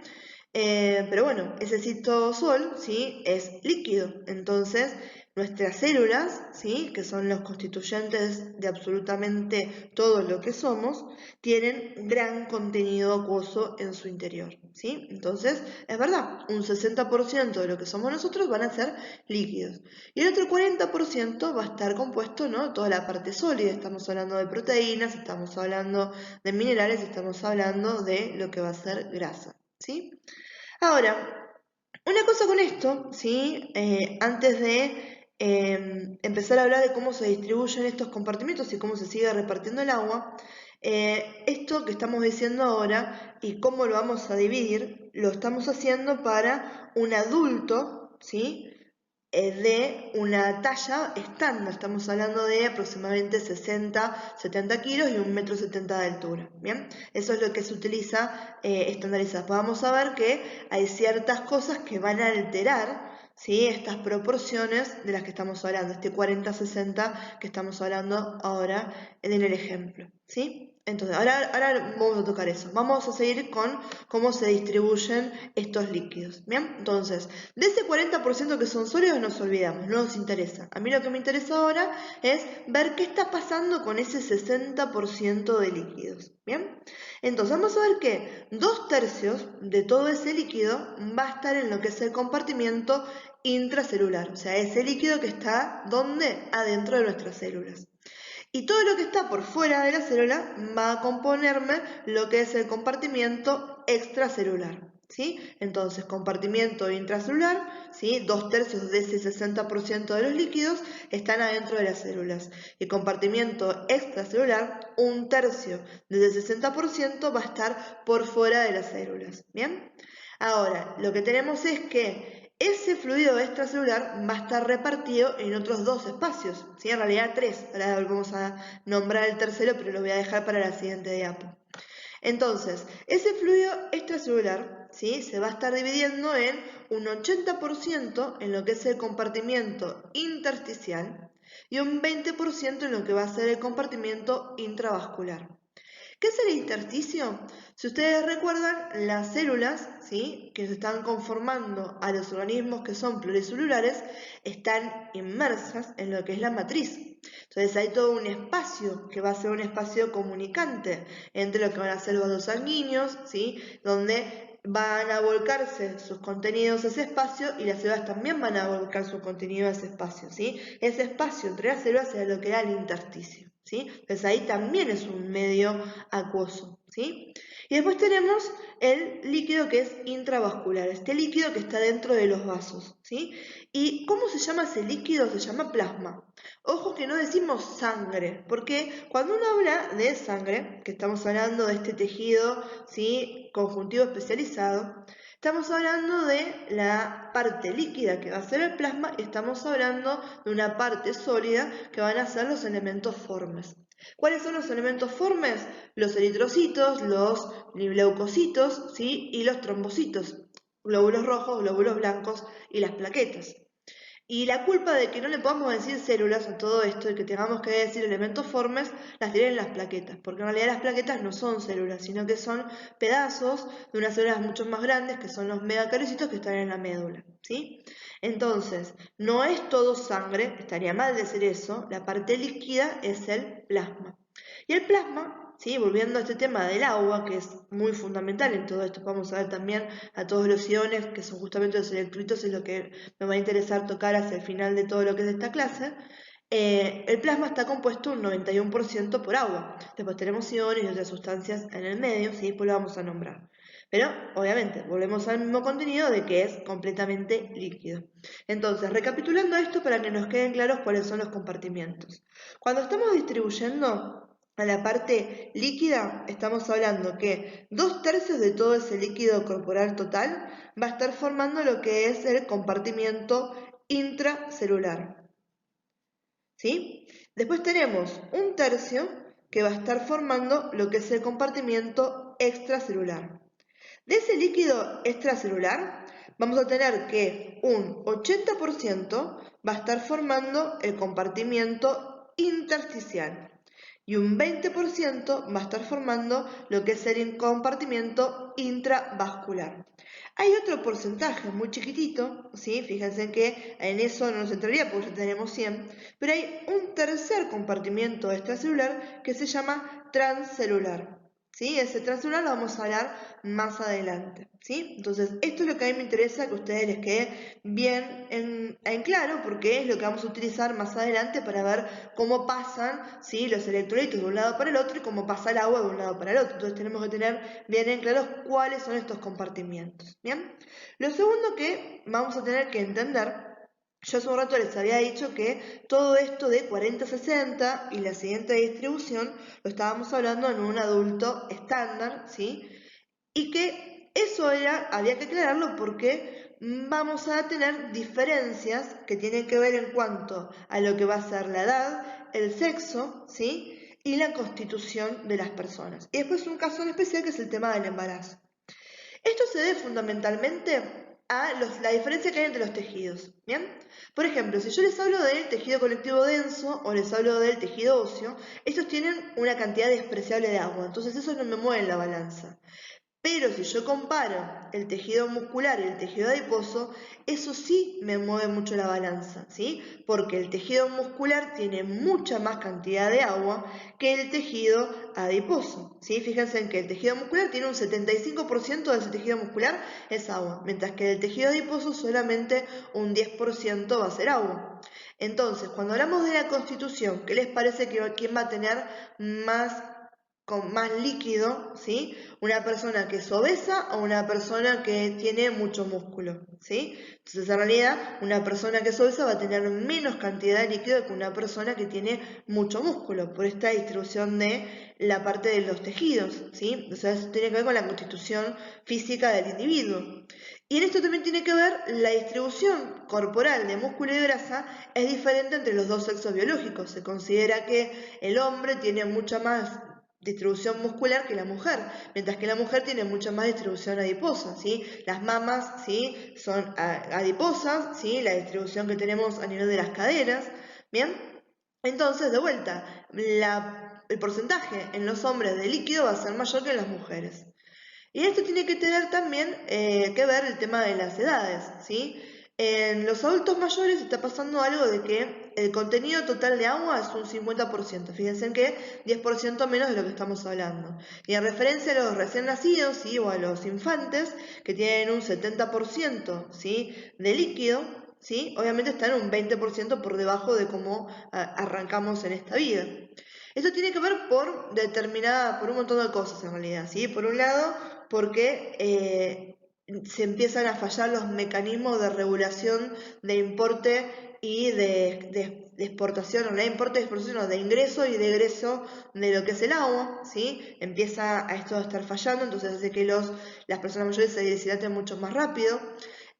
Pero bueno, ese citosol, ¿sí?, es líquido, entonces nuestras células, ¿sí? Que son los constituyentes de absolutamente todo lo que somos, tienen gran contenido acuoso en su interior, ¿sí? Entonces, es verdad, un 60% de lo que somos nosotros van a ser líquidos. Y el otro 40% va a estar compuesto, ¿no? Toda la parte sólida, estamos hablando de proteínas, estamos hablando de minerales, estamos hablando de lo que va a ser grasa, ¿sí? Ahora, una cosa con esto, ¿sí? Antes de empezar a hablar de cómo se distribuyen estos compartimentos y cómo se sigue repartiendo el agua, esto que estamos diciendo ahora y cómo lo vamos a dividir, lo estamos haciendo para un adulto, ¿sí? De una talla estándar, estamos hablando de aproximadamente 60-70 kilos y 1,70 m de altura, ¿bien? Eso es lo que se utiliza estandarizado. Vamos a ver que hay ciertas cosas que van a alterar, ¿sí? Estas proporciones de las que estamos hablando, este 40-60 que estamos hablando ahora en el ejemplo, ¿sí? Entonces, ahora vamos a tocar eso. Vamos a seguir con cómo se distribuyen estos líquidos, ¿bien? Entonces, de ese 40% que son sólidos nos olvidamos, no nos interesa. A mí lo que me interesa ahora es ver qué está pasando con ese 60% de líquidos, ¿bien? Entonces vamos a ver que 2/3 de todo ese líquido va a estar en lo que es el compartimiento intracelular, o sea, ese líquido que está, ¿dónde? Adentro de nuestras células. Y todo lo que está por fuera de la célula va a componerme lo que es el compartimiento extracelular, ¿sí? Entonces, compartimiento intracelular, ¿sí? 2/3 de ese 60% de los líquidos están adentro de las células. Y compartimiento extracelular, 1/3 de ese 60% va a estar por fuera de las células, ¿bien? Ahora, lo que tenemos es que ese fluido extracelular va a estar repartido en otros 2 espacios, ¿sí? En realidad 3, ahora vamos a nombrar el tercero, pero lo voy a dejar para la siguiente diapo. Entonces, ese fluido extracelular, ¿sí? Se va a estar dividiendo en un 80% en lo que es el compartimiento intersticial y un 20% en lo que va a ser el compartimiento intravascular. ¿Qué es el intersticio? Si ustedes recuerdan, las células, ¿sí? Que se están conformando a los organismos que son pluricelulares están inmersas en lo que es la matriz. Entonces hay todo un espacio que va a ser un espacio comunicante entre lo que van a ser los vasos sanguíneos, ¿sí? Donde van a volcarse sus contenidos a ese espacio y las células también van a volcar su contenido a ese espacio, ¿sí? Ese espacio entre las células es lo que era el intersticio, ¿sí? Entonces ahí también es un medio acuoso, ¿sí? Y después tenemos el líquido que es intravascular, este líquido que está dentro de los vasos, ¿sí? ¿Y cómo se llama ese líquido? Se llama plasma. Ojo que no decimos sangre, porque cuando uno habla de sangre, que estamos hablando de este tejido, ¿sí? Conjuntivo especializado, estamos hablando de la parte líquida que va a ser el plasma y estamos hablando de una parte sólida que van a ser los elementos formes. ¿Cuáles son los elementos formes? Los eritrocitos, los leucocitos, ¿sí? Y los trombocitos, glóbulos rojos, glóbulos blancos y las plaquetas. Y la culpa de que no le podamos decir células a todo esto y que tengamos que decir elementos formes, las tienen las plaquetas, porque en realidad las plaquetas no son células, sino que son pedazos de unas células mucho más grandes, que son los megacaricitos que están en la médula, ¿sí? Entonces, no es todo sangre, estaría mal decir eso, la parte líquida es el plasma. Y el plasma, ¿sí? Volviendo a este tema del agua, que es muy fundamental en todo esto, vamos a ver también a todos los iones, que son justamente los electrolitos, es lo que me va a interesar tocar hacia el final de todo lo que es esta clase. El plasma está compuesto un 91% por agua. Después tenemos iones y otras sustancias en el medio, ¿sí? Después lo vamos a nombrar. Pero, obviamente, volvemos al mismo contenido de que es completamente líquido. Entonces, recapitulando esto para que nos queden claros cuáles son los compartimientos. Cuando estamos distribuyendo a la parte líquida, estamos hablando que 2/3 de todo ese líquido corporal total va a estar formando lo que es el compartimiento intracelular, ¿sí? Después tenemos 1/3 que va a estar formando lo que es el compartimiento extracelular. De ese líquido extracelular vamos a tener que un 80% va a estar formando el compartimiento intersticial y un 20% va a estar formando lo que es el compartimiento intravascular. Hay otro porcentaje muy chiquitito, ¿sí? Fíjense que en eso no nos entraría porque ya tenemos 100, pero hay un tercer compartimiento extracelular que se llama transcelular. ¿Sí? Ese transcelular lo vamos a hablar más adelante, ¿sí? Entonces, esto es lo que a mí me interesa que a ustedes les quede bien en claro, porque es lo que vamos a utilizar más adelante para ver cómo pasan, ¿sí?, los electrolitos de un lado para el otro y cómo pasa el agua de un lado para el otro. Entonces, tenemos que tener bien en claro cuáles son estos compartimientos, ¿bien? Lo segundo que vamos a tener que entender, yo hace un rato les había dicho que todo esto de 40-60 y la siguiente distribución lo estábamos hablando en un adulto estándar, ¿sí? Y que eso había que aclararlo porque vamos a tener diferencias que tienen que ver en cuanto a lo que va a ser la edad, el sexo, ¿sí? Y la constitución de las personas. Y después un caso en especial que es el tema del embarazo. Esto se debe fundamentalmente a la diferencia que hay entre los tejidos, ¿bien? Por ejemplo, si yo les hablo del tejido conectivo denso o les hablo del tejido óseo, estos tienen una cantidad despreciable de agua, entonces eso no me mueve en la balanza. Pero si yo comparo el tejido muscular y el tejido adiposo, eso sí me mueve mucho la balanza, ¿sí? Porque el tejido muscular tiene mucha más cantidad de agua que el tejido adiposo, ¿sí? Fíjense en que el tejido muscular tiene un 75% de ese tejido muscular es agua, mientras que el tejido adiposo solamente un 10% va a ser agua. Entonces, cuando hablamos de la constitución, ¿qué les parece que quién va a tener más con más líquido, ¿sí? Una persona que es obesa o una persona que tiene mucho músculo, ¿sí? Entonces, en realidad, una persona que es obesa va a tener menos cantidad de líquido que una persona que tiene mucho músculo, por esta distribución de la parte de los tejidos, ¿sí? O sea, eso tiene que ver con la constitución física del individuo. Y en esto también tiene que ver la distribución corporal de músculo y grasa es diferente entre los dos sexos biológicos. Se considera que el hombre tiene mucha más distribución muscular que la mujer, mientras que la mujer tiene mucha más distribución adiposa, ¿sí? Las mamas, ¿sí?, son adiposas, ¿sí?, la distribución que tenemos a nivel de las caderas, ¿bien? Entonces, de vuelta, el porcentaje en los hombres de líquido va a ser mayor que en las mujeres. Y esto tiene que tener también que ver el tema de las edades, ¿sí? En los adultos mayores está pasando algo de que el contenido total de agua es un 50%, fíjense en que 10% menos de lo que estamos hablando. Y en referencia a los recién nacidos, ¿sí?, o a los infantes, que tienen un 70%, ¿sí?, de líquido, ¿sí?, obviamente están un 20% por debajo de cómo arrancamos en esta vida. Esto tiene que ver por un montón de cosas en realidad, ¿sí? Por un lado, porque se empiezan a fallar los mecanismos de regulación de importe y de exportación, no de importe, de exportación, no, de ingreso y de egreso de lo que es el agua, ¿sí? Empieza a esto a estar fallando, entonces hace que las personas mayores se deshidraten mucho más rápido.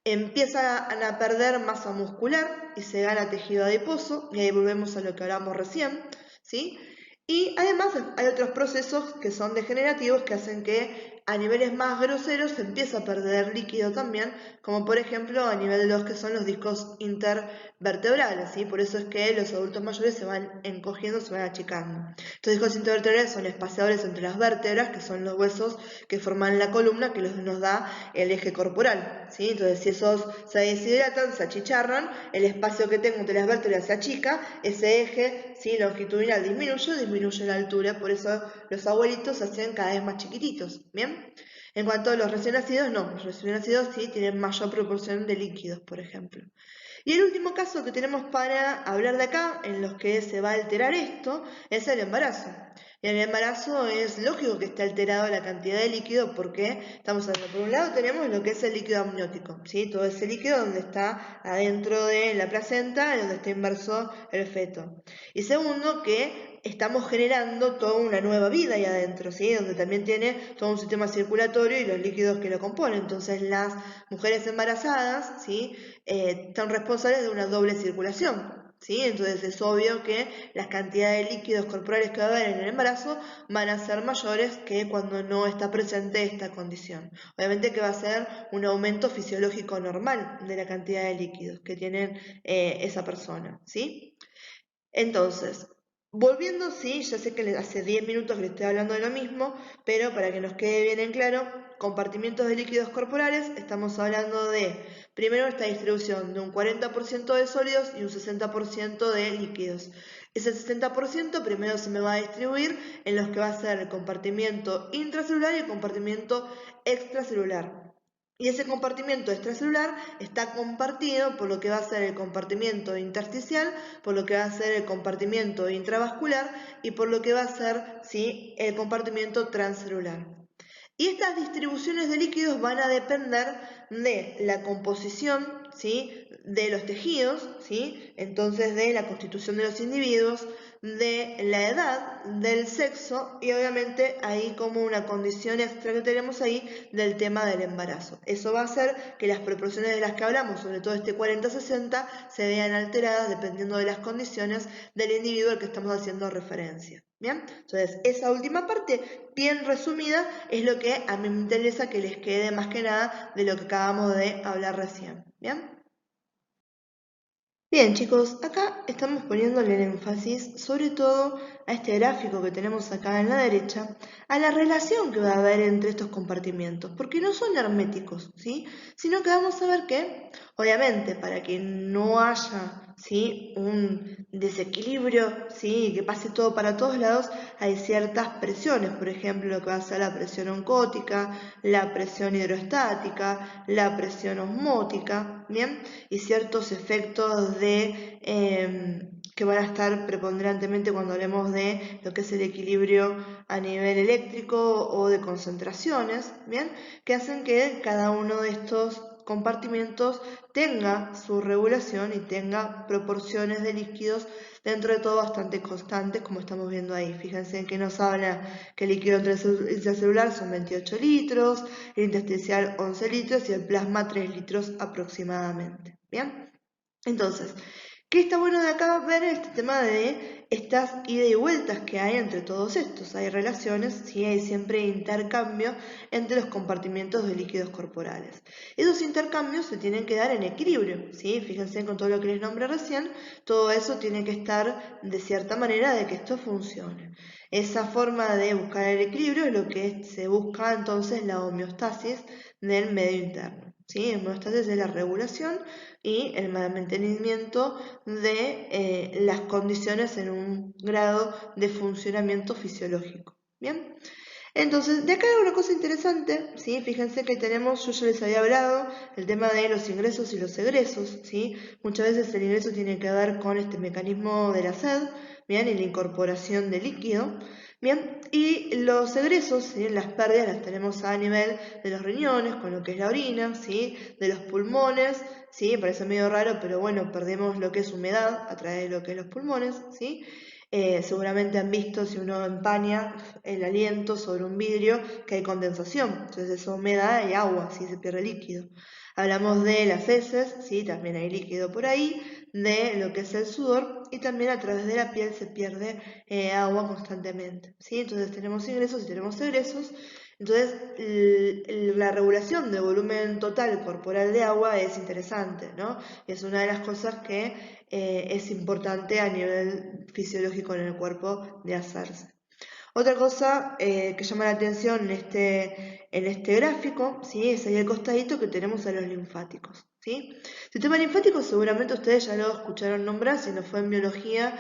Empiezan a perder masa muscular y se gana tejido adiposo, y ahí volvemos a lo que hablamos recién, ¿sí? Y además hay otros procesos que son degenerativos que hacen que a niveles más groseros se empieza a perder líquido también, como por ejemplo a nivel de los que son los discos intervertebrales, ¿sí? Por eso es que los adultos mayores se van encogiendo, se van achicando. Estos discos intervertebrales son espaciadores entre las vértebras, que son los huesos que forman la columna que nos da el eje corporal, ¿sí? Entonces si esos se deshidratan, se achicharran, el espacio que tengo entre las vértebras se achica, ese eje, ¿sí?, longitudinal disminuye la altura, por eso los abuelitos se hacen cada vez más chiquititos, ¿bien? En cuanto a los recién nacidos, no, los recién nacidos sí tienen mayor proporción de líquidos, por ejemplo. Y el último caso que tenemos para hablar de acá, en los que se va a alterar esto, es el embarazo. Y en el embarazo es lógico que esté alterada la cantidad de líquido porque estamos hablando, por un lado tenemos lo que es el líquido amniótico, ¿sí? Todo ese líquido donde está adentro de la placenta, donde está inmerso el feto. Y segundo, que estamos generando toda una nueva vida ahí adentro, ¿sí? Donde también tiene todo un sistema circulatorio y los líquidos que lo componen. Entonces las mujeres embarazadas, ¿sí?, son responsables de una doble circulación, ¿sí? Entonces es obvio que las cantidades de líquidos corporales que va a haber en el embarazo van a ser mayores que cuando no está presente esta condición. Obviamente que va a ser un aumento fisiológico normal de la cantidad de líquidos que tiene esa persona, ¿sí? Entonces, Volviendo, sí, ya sé que hace 10 minutos que le estoy hablando de lo mismo, pero para que nos quede bien en claro, compartimientos de líquidos corporales, estamos hablando de, primero, esta distribución de un 40% de sólidos y un 60% de líquidos. Ese 60% primero se me va a distribuir en los que va a ser el compartimiento intracelular y el compartimiento extracelular. Y ese compartimiento extracelular está compartido por lo que va a ser el compartimiento intersticial, por lo que va a ser el compartimiento intravascular y por lo que va a ser, ¿sí?, el compartimiento transcelular. Y estas distribuciones de líquidos van a depender de la composición, ¿sí?, de los tejidos, ¿sí?, entonces de la constitución de los individuos, de la edad, del sexo y obviamente ahí como una condición extra que tenemos ahí del tema del embarazo. Eso va a hacer que las proporciones de las que hablamos, sobre todo este 40-60, se vean alteradas dependiendo de las condiciones del individuo al que estamos haciendo referencia. ¿Bien? Entonces, esa última parte, bien resumida, es lo que a mí me interesa que les quede más que nada de lo que acabamos de hablar recién. ¿Bien? Bien, chicos, acá estamos poniéndole el énfasis sobre todo a este gráfico que tenemos acá en la derecha, a la relación que va a haber entre estos compartimientos, porque no son herméticos, ¿sí? Sino que vamos a ver que, obviamente, para que no haya, ¿sí?, un desequilibrio, ¿sí?, que pase todo para todos lados, hay ciertas presiones, por ejemplo, lo que va a ser la presión oncótica, la presión hidrostática, la presión osmótica, ¿bien? Y ciertos efectos que van a estar preponderantemente cuando hablemos de lo que es el equilibrio a nivel eléctrico o de concentraciones, ¿bien? Que hacen que cada uno de estos compartimientos tenga su regulación y tenga proporciones de líquidos dentro de todo bastante constantes, como estamos viendo ahí. Fíjense que nos habla que el líquido intracelular son 28 litros, el intersticial 11 litros y el plasma 3 litros aproximadamente. ¿Bien? Entonces, ¿qué está bueno de acá ver este tema de estas ida y vueltas que hay entre todos estos? Hay relaciones, sí, hay siempre intercambio entre los compartimientos de líquidos corporales. Esos intercambios se tienen que dar en equilibrio, ¿sí? Fíjense con todo lo que les nombré recién, todo eso tiene que estar de cierta manera de que esto funcione. Esa forma de buscar el equilibrio es lo que se busca entonces la homeostasis del medio interno, ¿sí? Homeostasis es la regulación y el mantenimiento de las condiciones en un grado de funcionamiento fisiológico. ¿Bien? Entonces, de acá hay una cosa interesante, ¿sí? Fíjense que tenemos, yo ya les había hablado, el tema de los ingresos y los egresos, ¿sí? Muchas veces el ingreso tiene que ver con este mecanismo de la sed, ¿bien? Y la incorporación de líquido, ¿bien? Y los egresos, ¿sí?, las pérdidas las tenemos a nivel de los riñones, con lo que es la orina, ¿sí?, de los pulmones, ¿sí? Parece medio raro, pero bueno, perdemos lo que es humedad a través de lo que es los pulmones, ¿sí? Seguramente han visto si uno empaña el aliento sobre un vidrio que hay condensación, entonces esa humedad y agua, ¿sí?, se pierde líquido. Hablamos de las heces, ¿sí?, también hay líquido por ahí, de lo que es el sudor y también a través de la piel se pierde agua constantemente, ¿sí? Entonces tenemos ingresos y tenemos egresos. Entonces, la regulación del volumen total corporal de agua es interesante, ¿no? Es una de las cosas que es importante a nivel fisiológico en el cuerpo de hacerse. Otra cosa que llama la atención en este gráfico, ¿sí?, es ahí al costadito que tenemos a los linfáticos, ¿sí? Sistema linfático seguramente ustedes ya lo escucharon nombrar, si no fue en biología,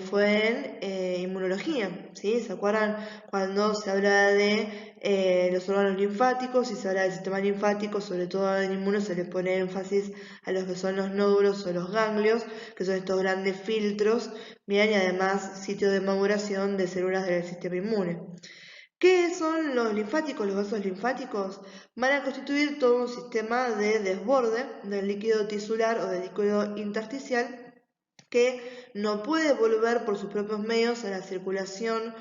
fue en inmunología, ¿sí? ¿Se acuerdan cuando se habla de los órganos linfáticos y se habla del sistema linfático? Sobre todo en inmuno se les pone énfasis a los que son los nódulos o los ganglios, que son estos grandes filtros, bien, y además sitio de maduración de células del sistema inmune. ¿Qué son los linfáticos? Los vasos linfáticos van a constituir todo un sistema de desborde del líquido tisular o del líquido intersticial que no puede volver por sus propios medios a la circulación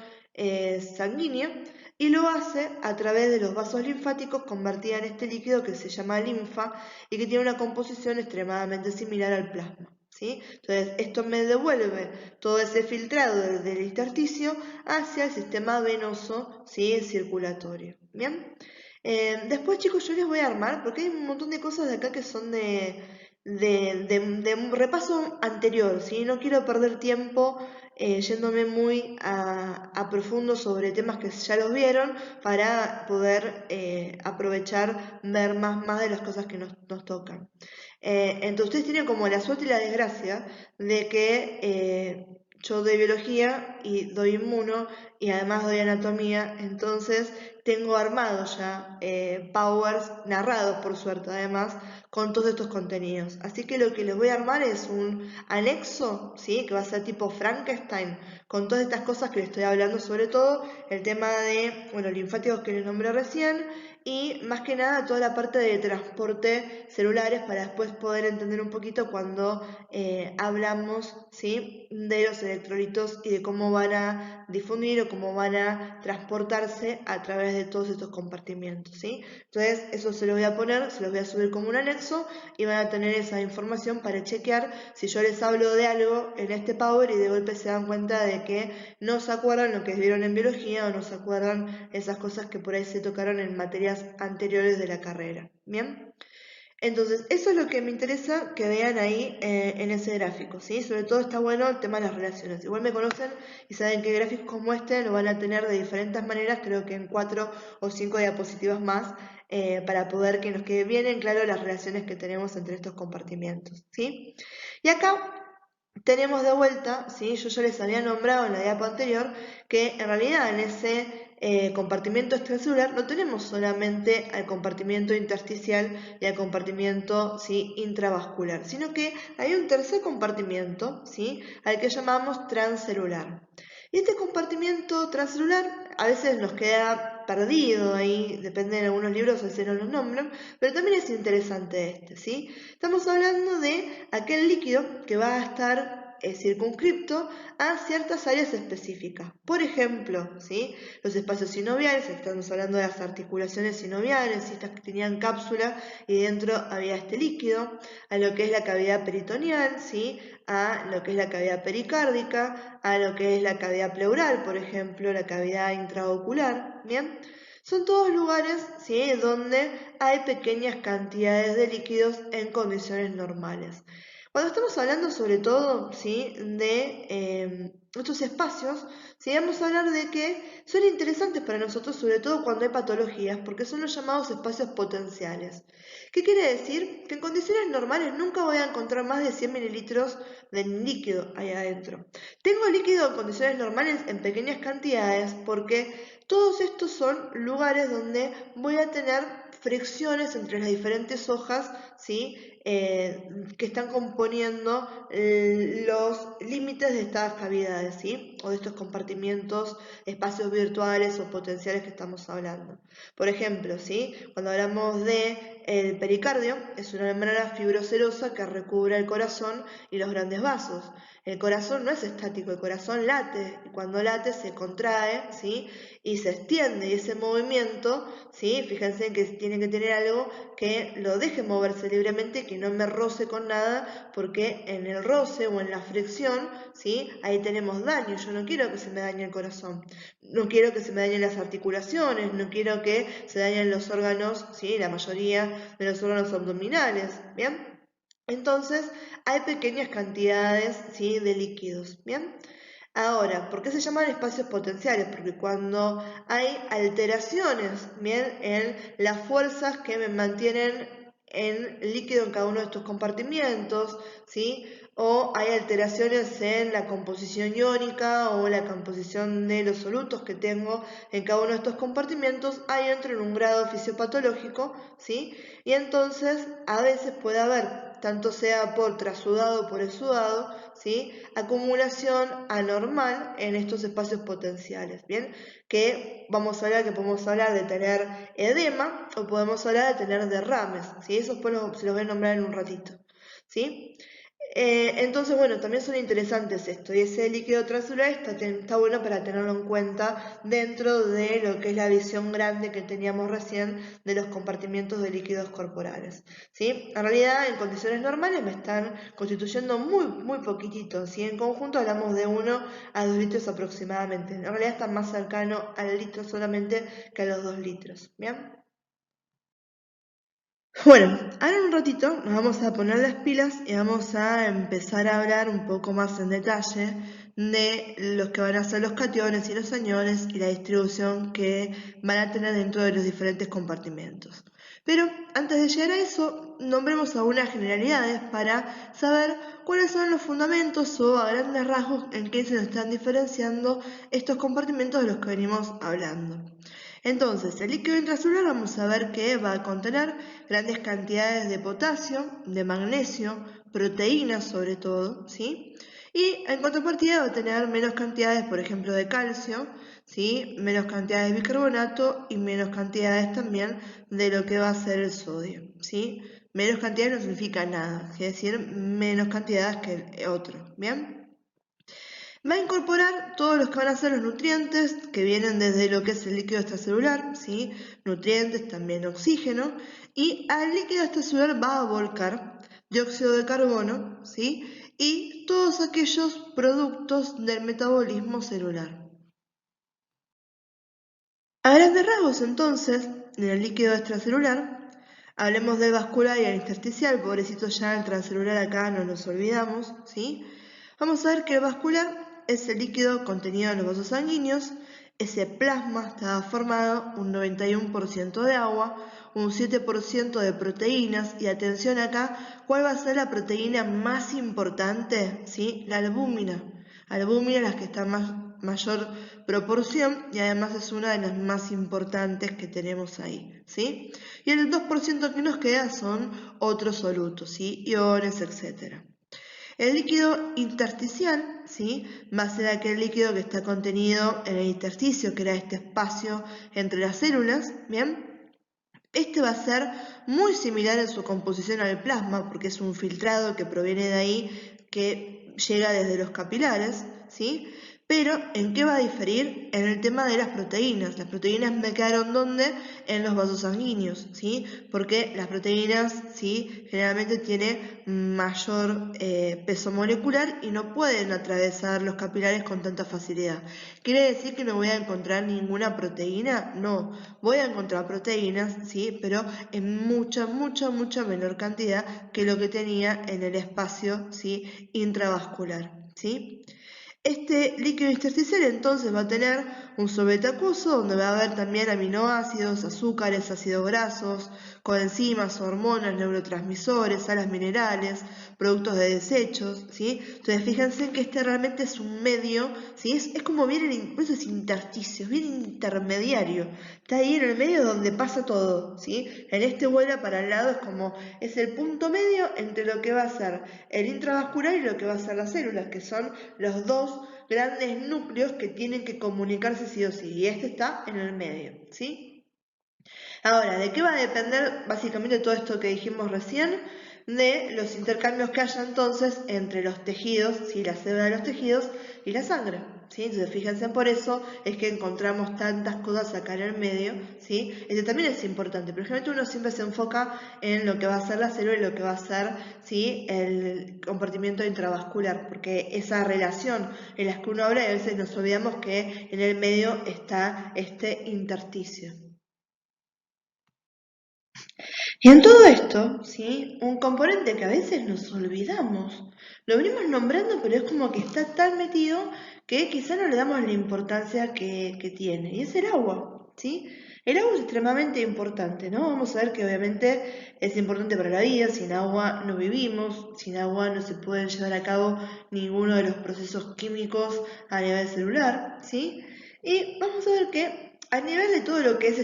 sanguínea y lo hace a través de los vasos linfáticos convertida en este líquido que se llama linfa y que tiene una composición extremadamente similar al plasma, ¿sí? Entonces esto me devuelve todo ese filtrado del intersticio hacia el sistema venoso, ¿sí?, circulatorio. ¿Bien? Después, chicos, yo les voy a armar, porque hay un montón de cosas de acá que son de un repaso anterior, ¿sí? No quiero perder tiempo yéndome muy a profundo sobre temas que ya los vieron para poder aprovechar, ver más de las cosas que nos tocan. Entonces ustedes tienen como la suerte y la desgracia de que yo doy biología y doy inmuno y además doy anatomía, entonces tengo armado ya powers narrados por suerte además con todos estos contenidos. Así que lo que les voy a armar es un anexo, ¿sí? Que va a ser tipo Frankenstein, con todas estas cosas que les estoy hablando, sobre todo el tema de, bueno, linfáticos que les nombré recién, y más que nada toda la parte de transporte celulares para después poder entender un poquito cuando hablamos, ¿sí? De los electrolitos y de cómo van a difundir o cómo van a transportarse a través de todos estos compartimientos, ¿sí? Entonces eso se lo voy a poner, se los voy a subir como un anexo y van a tener esa información para chequear si yo les hablo de algo en este Power y de golpe se dan cuenta de que no se acuerdan lo que vieron en biología o no se acuerdan esas cosas que por ahí se tocaron en materias anteriores de la carrera. ¿Bien? Entonces, eso es lo que me interesa que vean ahí en ese gráfico, ¿sí? Sobre todo está bueno el tema de las relaciones. Igual me conocen y saben que gráficos como este lo van a tener de diferentes maneras, creo que en 4 o 5 diapositivas más, para poder que nos quede bien en claro las relaciones que tenemos entre estos compartimientos, ¿sí? Y acá tenemos de vuelta, ¿sí? Yo ya les había nombrado en la diapo anterior que en realidad en ese compartimiento extracelular no tenemos solamente al compartimiento intersticial y al compartimiento, ¿sí? Intravascular, sino que hay un tercer compartimiento, ¿sí? Al que llamamos transcelular. Y este compartimiento transcelular a veces nos queda perdido ahí, depende de algunos libros, a veces no los nombran, pero también es interesante este, ¿sí? Estamos hablando de aquel líquido que va a estar circunscripto a ciertas áreas específicas. Por ejemplo, ¿sí? Los espacios sinoviales, estamos hablando de las articulaciones sinoviales, estas que tenían cápsula y dentro había este líquido, a lo que es la cavidad peritoneal, ¿sí? A lo que es la cavidad pericárdica, a lo que es la cavidad pleural, por ejemplo, la cavidad intraocular, ¿bien? Son todos lugares, ¿sí? Donde hay pequeñas cantidades de líquidos en condiciones normales. Cuando estamos hablando sobre todo, ¿sí? De estos espacios, ¿sí? Vamos a hablar de que son interesantes para nosotros, sobre todo cuando hay patologías, porque son los llamados espacios potenciales. ¿Qué quiere decir? Que en condiciones normales nunca voy a encontrar más de 100 mililitros de líquido ahí adentro. Tengo líquido en condiciones normales en pequeñas cantidades porque todos estos son lugares donde voy a tener fricciones entre las diferentes hojas, ¿sí? Que están componiendo los límites de estas cavidades, ¿sí? O de estos compartimientos, espacios virtuales o potenciales que estamos hablando. Por ejemplo, ¿sí? Cuando hablamos de el pericardio, es una membrana fibrocerosa que recubre el corazón y los grandes vasos. El corazón no es estático, el corazón late, y cuando late se contrae, ¿sí? Y se extiende, y ese movimiento, ¿sí? Fíjense que tiene que tener algo que lo deje moverse libremente y que no me roce con nada, porque en el roce o en la fricción, ¿sí? Ahí tenemos daño. Yo no quiero que se me dañe el corazón, no quiero que se me dañen las articulaciones, no quiero que se dañen los órganos, ¿sí? La mayoría de los órganos abdominales, ¿bien? Entonces, hay pequeñas cantidades, ¿sí? De líquidos, ¿bien? Ahora, ¿por qué se llaman espacios potenciales? Porque cuando hay alteraciones, ¿bien? En las fuerzas que me mantienen en líquido en cada uno de estos compartimientos, ¿sí? O hay alteraciones en la composición iónica o la composición de los solutos que tengo en cada uno de estos compartimientos, ahí entro en un grado fisiopatológico, ¿sí? Y entonces a veces puede haber, tanto sea por trasudado o por exudado, ¿sí? Acumulación anormal en estos espacios potenciales, ¿bien? Que vamos a hablar, que podemos hablar de tener edema o podemos hablar de tener derrames, ¿sí? Eso después se los voy a nombrar en un ratito, ¿sí? Entonces, bueno, también son interesantes esto, y ese líquido transcelular está bueno para tenerlo en cuenta dentro de lo que es la visión grande que teníamos recién de los compartimientos de líquidos corporales, ¿sí? En realidad, en condiciones normales me están constituyendo muy poquititos, ¿sí? En conjunto hablamos de 1 a 2 litros aproximadamente, en realidad está más cercano al litro solamente que a los 2 litros, ¿bien? Bueno, ahora en un ratito nos vamos a poner las pilas y vamos a empezar a hablar un poco más en detalle de los que van a ser los cationes y los aniones y la distribución que van a tener dentro de los diferentes compartimentos. Pero antes de llegar a eso, nombremos algunas generalidades para saber cuáles son los fundamentos o a grandes rasgos en qué se nos están diferenciando estos compartimentos de los que venimos hablando. Entonces, el líquido intracelular vamos a ver que va a contener grandes cantidades de potasio, de magnesio, proteínas sobre todo, ¿sí? Y en contrapartida va a tener menos cantidades, por ejemplo, de calcio, ¿sí? Menos cantidades de bicarbonato y menos cantidades también de lo que va a ser el sodio, ¿sí? Menos cantidades no significa nada, quiere decir menos cantidades que el otro, ¿bien? Va a incorporar todos los que van a ser los nutrientes que vienen desde lo que es el líquido extracelular, ¿sí? Nutrientes, también oxígeno, y al líquido extracelular va a volcar dióxido de carbono, ¿sí? Y todos aquellos productos del metabolismo celular. A grandes rasgos, entonces, en el líquido extracelular, hablemos del vascular y el intersticial, pobrecito ya el transcelular acá no nos olvidamos, ¿sí? Vamos a ver que el vascular es el líquido contenido en los vasos sanguíneos, ese plasma está formado un 91% de agua, un 7% de proteínas, y atención acá, ¿cuál va a ser la proteína más importante? ¿Sí? La albúmina. Albúmina es la que está en mayor proporción y además es una de las más importantes que tenemos ahí, ¿sí? Y el 2% que nos queda son otros solutos, ¿sí? Iones, etc. El líquido intersticial, ¿sí? Va a ser aquel líquido que está contenido en el intersticio, que era este espacio entre las células, ¿bien? Este va a ser muy similar en su composición al plasma, porque es un filtrado que proviene de ahí, que llega desde los capilares, ¿sí? Pero, ¿en qué va a diferir? En el tema de las proteínas. Las proteínas me quedaron ¿dónde? En los vasos sanguíneos, ¿sí? Porque las proteínas, ¿sí? Generalmente tienen mayor peso molecular y no pueden atravesar los capilares con tanta facilidad. ¿Quiere decir que no voy a encontrar ninguna proteína? No, voy a encontrar proteínas, ¿sí? Pero en mucha menor cantidad que lo que tenía en el espacio, ¿sí? Intravascular, ¿sí? Este líquido intersticial entonces va a tener un sorbete acuoso donde va a haber también aminoácidos, azúcares, ácidos grasos, coenzimas, hormonas, neurotransmisores, salas minerales, productos de desechos, ¿sí? Entonces fíjense que este realmente es un medio, ¿sí? Es como bien, por eso es intersticio, es bien intermediario, está ahí en el medio donde pasa todo, ¿sí? En este vuela para el lado, es el punto medio entre lo que va a ser el intravascular y lo que va a ser las células, que son los dos grandes núcleos que tienen que comunicarse sí o sí, y este está en el medio, ¿sí? Ahora, ¿de qué va a depender básicamente todo esto que dijimos recién? De los intercambios que haya entonces entre los tejidos, ¿sí? La célula de los tejidos y la sangre, ¿sí? Entonces fíjense, por eso es que encontramos tantas cosas acá en el medio, ¿sí? Este también es importante, pero generalmente uno siempre se enfoca en lo que va a ser la célula y lo que va a ser, ¿sí? El compartimiento intravascular, porque esa relación en la que uno habla, y a veces nos olvidamos que en el medio está este intersticio. Y en todo esto, ¿sí? Un componente que a veces nos olvidamos, lo venimos nombrando, pero es como que está tan metido que quizá no le damos la importancia que tiene, y es el agua, ¿sí? El agua es extremadamente importante, ¿no? Vamos a ver que obviamente es importante para la vida, sin agua no vivimos, sin agua no se pueden llevar a cabo ninguno de los procesos químicos a nivel celular, ¿sí? Y vamos a ver que a nivel de todo lo que es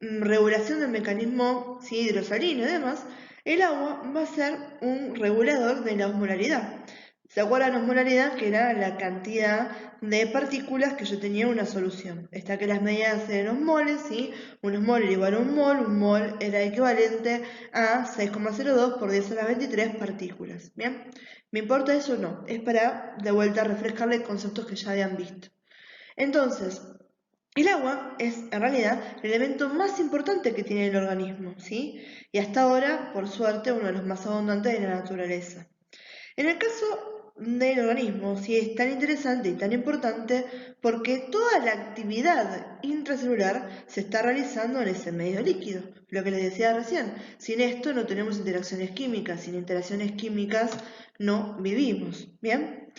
regulación del mecanismo, ¿sí? Hidrosalino y demás, el agua va a ser un regulador de la osmolaridad. ¿Se acuerdan la osmolaridad? Que era la cantidad de partículas que yo tenía en una solución. Está que las medidas eran los moles, ¿sí? Un mol era igual a un mol era equivalente a 6,02 por 10 a la 23 partículas. ¿Bien? ¿Me importa eso? No. Es para, de vuelta, refrescarle conceptos que ya habían visto. Entonces, el agua es en realidad el elemento más importante que tiene el organismo, ¿sí? Y hasta ahora, por suerte, uno de los más abundantes de la naturaleza. En el caso del organismo, sí es tan interesante y tan importante porque toda la actividad intracelular se está realizando en ese medio líquido. Lo que les decía recién, sin esto no tenemos interacciones químicas, sin interacciones químicas no vivimos, ¿bien?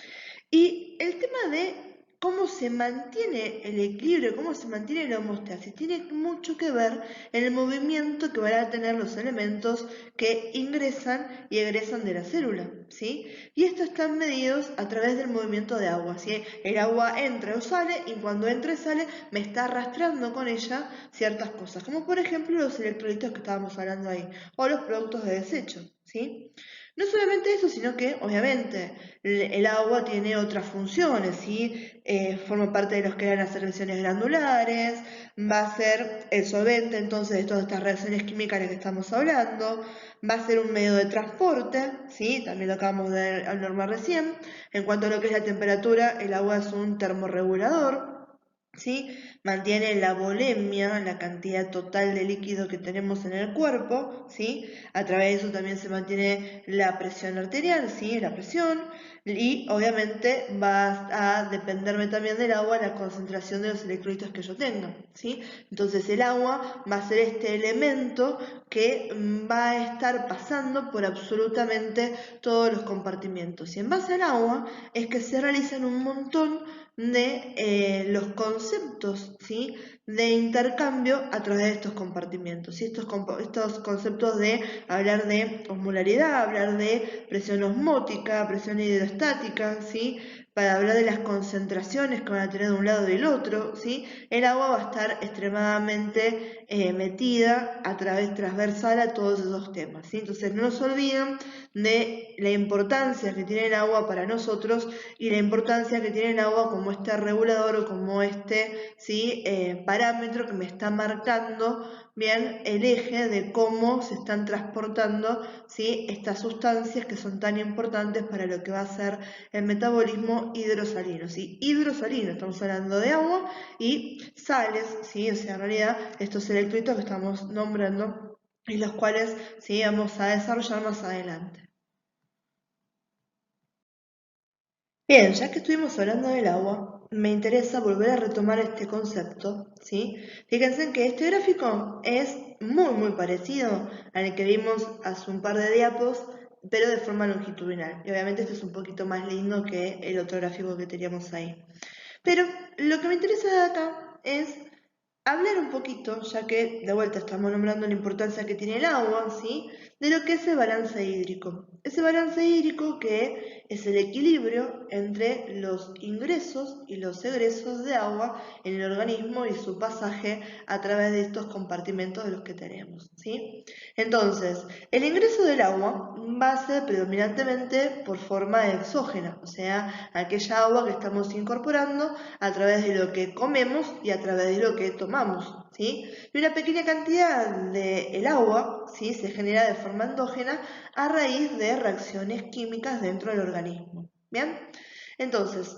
Y el tema de cómo se mantiene el equilibrio, cómo se mantiene la homeostasis, tiene mucho que ver en el movimiento que van a tener los elementos que ingresan y egresan de la célula, ¿sí? Y estos están medidos a través del movimiento de agua, ¿sí? El agua entra o sale y cuando entra y sale me está arrastrando con ella ciertas cosas, como por ejemplo los electrolitos que estábamos hablando ahí, o los productos de desecho, ¿sí? No solamente eso, sino que obviamente el agua tiene otras funciones, ¿sí? Forma parte de los que eran las secreciones glandulares, va a ser el solvente entonces de todas estas reacciones químicas de las que estamos hablando, va a ser un medio de transporte, ¿sí? También lo acabamos de normal recién. En cuanto a lo que es la temperatura, el agua es un termorregulador, ¿sí? Mantiene la volemia, la cantidad total de líquido que tenemos en el cuerpo, ¿sí? A través de eso también se mantiene la presión arterial, ¿sí? La presión, y obviamente va a dependerme también del agua la concentración de los electrolitos que yo tenga, ¿sí? Entonces el agua va a ser este elemento que va a estar pasando por absolutamente todos los compartimentos. Y en base al agua es que se realizan un montón de los conceptos, ¿sí? De intercambio a través de estos compartimentos, ¿sí? Estos conceptos de hablar de osmolaridad, hablar de presión osmótica, presión hidrostática, ¿sí? Para hablar de las concentraciones que van a tener de un lado y del otro, ¿sí? El agua va a estar extremadamente metida a través transversal a todos esos temas, ¿sí? Entonces no nos olviden de la importancia que tiene el agua para nosotros y la importancia que tiene el agua como este regulador o como este, ¿sí? Parámetro que me está marcando bien el eje de cómo se están transportando, ¿sí? Estas sustancias que son tan importantes para lo que va a ser el metabolismo hidrosalino, ¿sí? Hidrosalino, estamos hablando de agua y sales, ¿sí? O sea, en realidad estos electrolitos que estamos nombrando y los cuales, ¿sí? Vamos a desarrollar más adelante. Bien, ya que estuvimos hablando del agua, me interesa volver a retomar este concepto, ¿sí? Fíjense en que este gráfico es muy parecido al que vimos hace un par de diapos, pero de forma longitudinal. Y obviamente este es un poquito más lindo que el otro gráfico que teníamos ahí. Pero lo que me interesa de acá es hablar un poquito, ya que de vuelta estamos nombrando la importancia que tiene el agua, ¿sí? De lo que es el balance hídrico. Ese balance hídrico que es el equilibrio entre los ingresos y los egresos de agua en el organismo y su pasaje a través de estos compartimentos de los que tenemos, ¿sí? Entonces, el ingreso del agua va a ser predominantemente por forma exógena, o sea, aquella agua que estamos incorporando a través de lo que comemos y a través de lo que tomamos, ¿sí? Y una pequeña cantidad del agua, ¿sí? Se genera de forma endógena a raíz de reacciones químicas dentro del organismo, ¿bien? Entonces,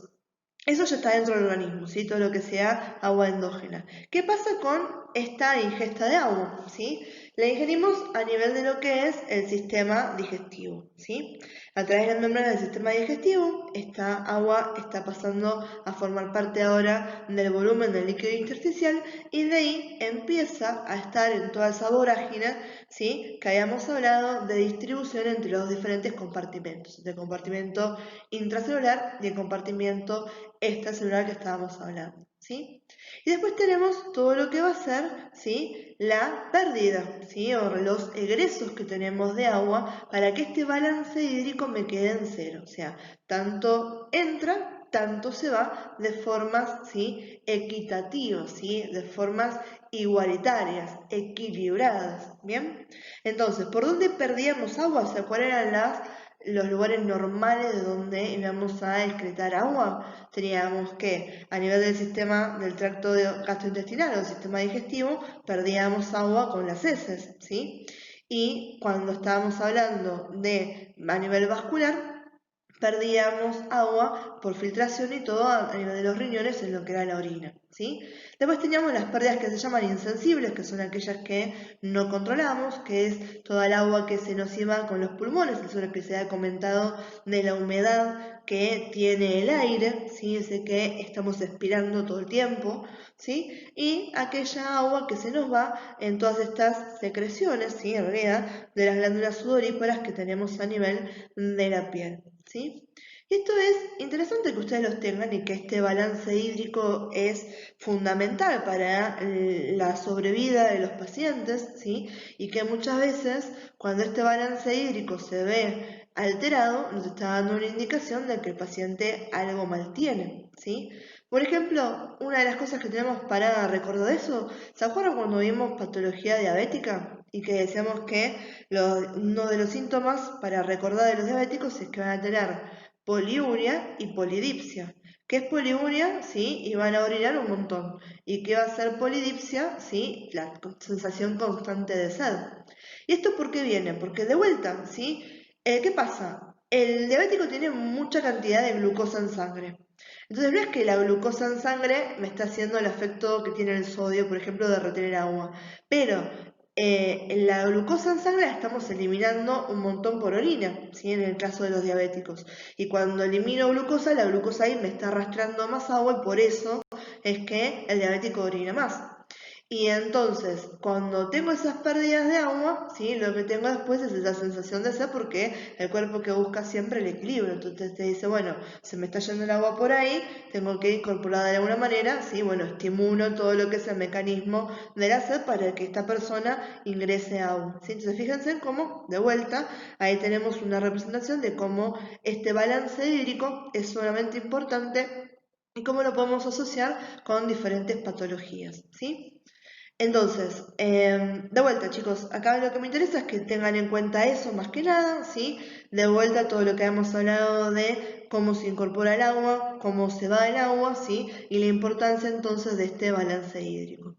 eso ya está dentro del organismo, ¿sí? Todo lo que sea agua endógena. ¿Qué pasa con esta ingesta de agua? ¿Sí? La ingerimos a nivel de lo que es el sistema digestivo, ¿sí? A través de las membranas del sistema digestivo, esta agua está pasando a formar parte ahora del volumen del líquido intersticial y de ahí empieza a estar en toda esa vorágine, ¿sí? Que habíamos hablado de distribución entre los diferentes compartimentos, el compartimento intracelular y el compartimento extracelular que estábamos hablando, ¿sí? Y después tenemos todo lo que va a ser, ¿sí? La pérdida, ¿sí? O los egresos que tenemos de agua para que este balance hídrico me quede en cero. O sea, tanto entra, tanto se va de formas, ¿sí? Equitativas, ¿sí? De formas igualitarias, equilibradas, ¿bien? Entonces, ¿por dónde perdíamos agua? O sea, ¿cuáles eran los lugares normales de donde íbamos a excretar agua? Teníamos que a nivel del sistema del tracto gastrointestinal o del sistema digestivo perdíamos agua con las heces, ¿sí? Y cuando estábamos hablando de a nivel vascular perdíamos agua por filtración y todo a nivel de los riñones en lo que era la orina, ¿sí? Después teníamos las pérdidas que se llaman insensibles, que son aquellas que no controlamos, que es toda el agua que se nos iba con los pulmones, eso es lo que se ha comentado de la humedad que tiene el aire, ¿sí? Ese que estamos expirando todo el tiempo, ¿sí? Y aquella agua que se nos va en todas estas secreciones, ¿sí? En realidad, de las glándulas sudoríparas que tenemos a nivel de la piel, ¿sí? Y esto es interesante que ustedes los tengan y que este balance hídrico es fundamental para la sobrevida de los pacientes, ¿sí? Y que muchas veces cuando este balance hídrico se ve alterado, nos está dando una indicación de que el paciente algo mal tiene, ¿sí? Por ejemplo, una de las cosas que tenemos para recordar eso, ¿se acuerdan cuando vimos patología diabética? Y que decíamos que uno de los síntomas para recordar de los diabéticos es que van a tener poliuria y polidipsia. ¿Qué es poliuria? Sí, y van a orinar un montón. ¿Y qué va a ser polidipsia? Sí, la sensación constante de sed. ¿Y esto por qué viene? Porque de vuelta, ¿sí? ¿Qué pasa? El diabético tiene mucha cantidad de glucosa en sangre. Entonces no es que la glucosa en sangre me está haciendo el efecto que tiene el sodio, por ejemplo, de retener agua, pero la glucosa en sangre la estamos eliminando un montón por orina, ¿sí? En el caso de los diabéticos. Y cuando elimino glucosa, la glucosa ahí me está arrastrando más agua y por eso es que el diabético orina más. Y entonces, cuando tengo esas pérdidas de agua, ¿sí? Lo que tengo después es esa sensación de sed porque el cuerpo que busca siempre el equilibrio. Entonces te dice, bueno, se me está yendo el agua por ahí, tengo que incorporarla de alguna manera, ¿sí? Bueno, estimulo todo lo que es el mecanismo de la sed para que esta persona ingrese agua, ¿sí? Entonces fíjense cómo, de vuelta, ahí tenemos una representación de cómo este balance hídrico es sumamente importante y cómo lo podemos asociar con diferentes patologías, ¿sí? Entonces, de vuelta chicos, acá lo que me interesa es que tengan en cuenta eso más que nada, ¿sí? De vuelta todo lo que hemos hablado de cómo se incorpora el agua, cómo se va el agua, ¿sí? Y la importancia entonces de este balance hídrico.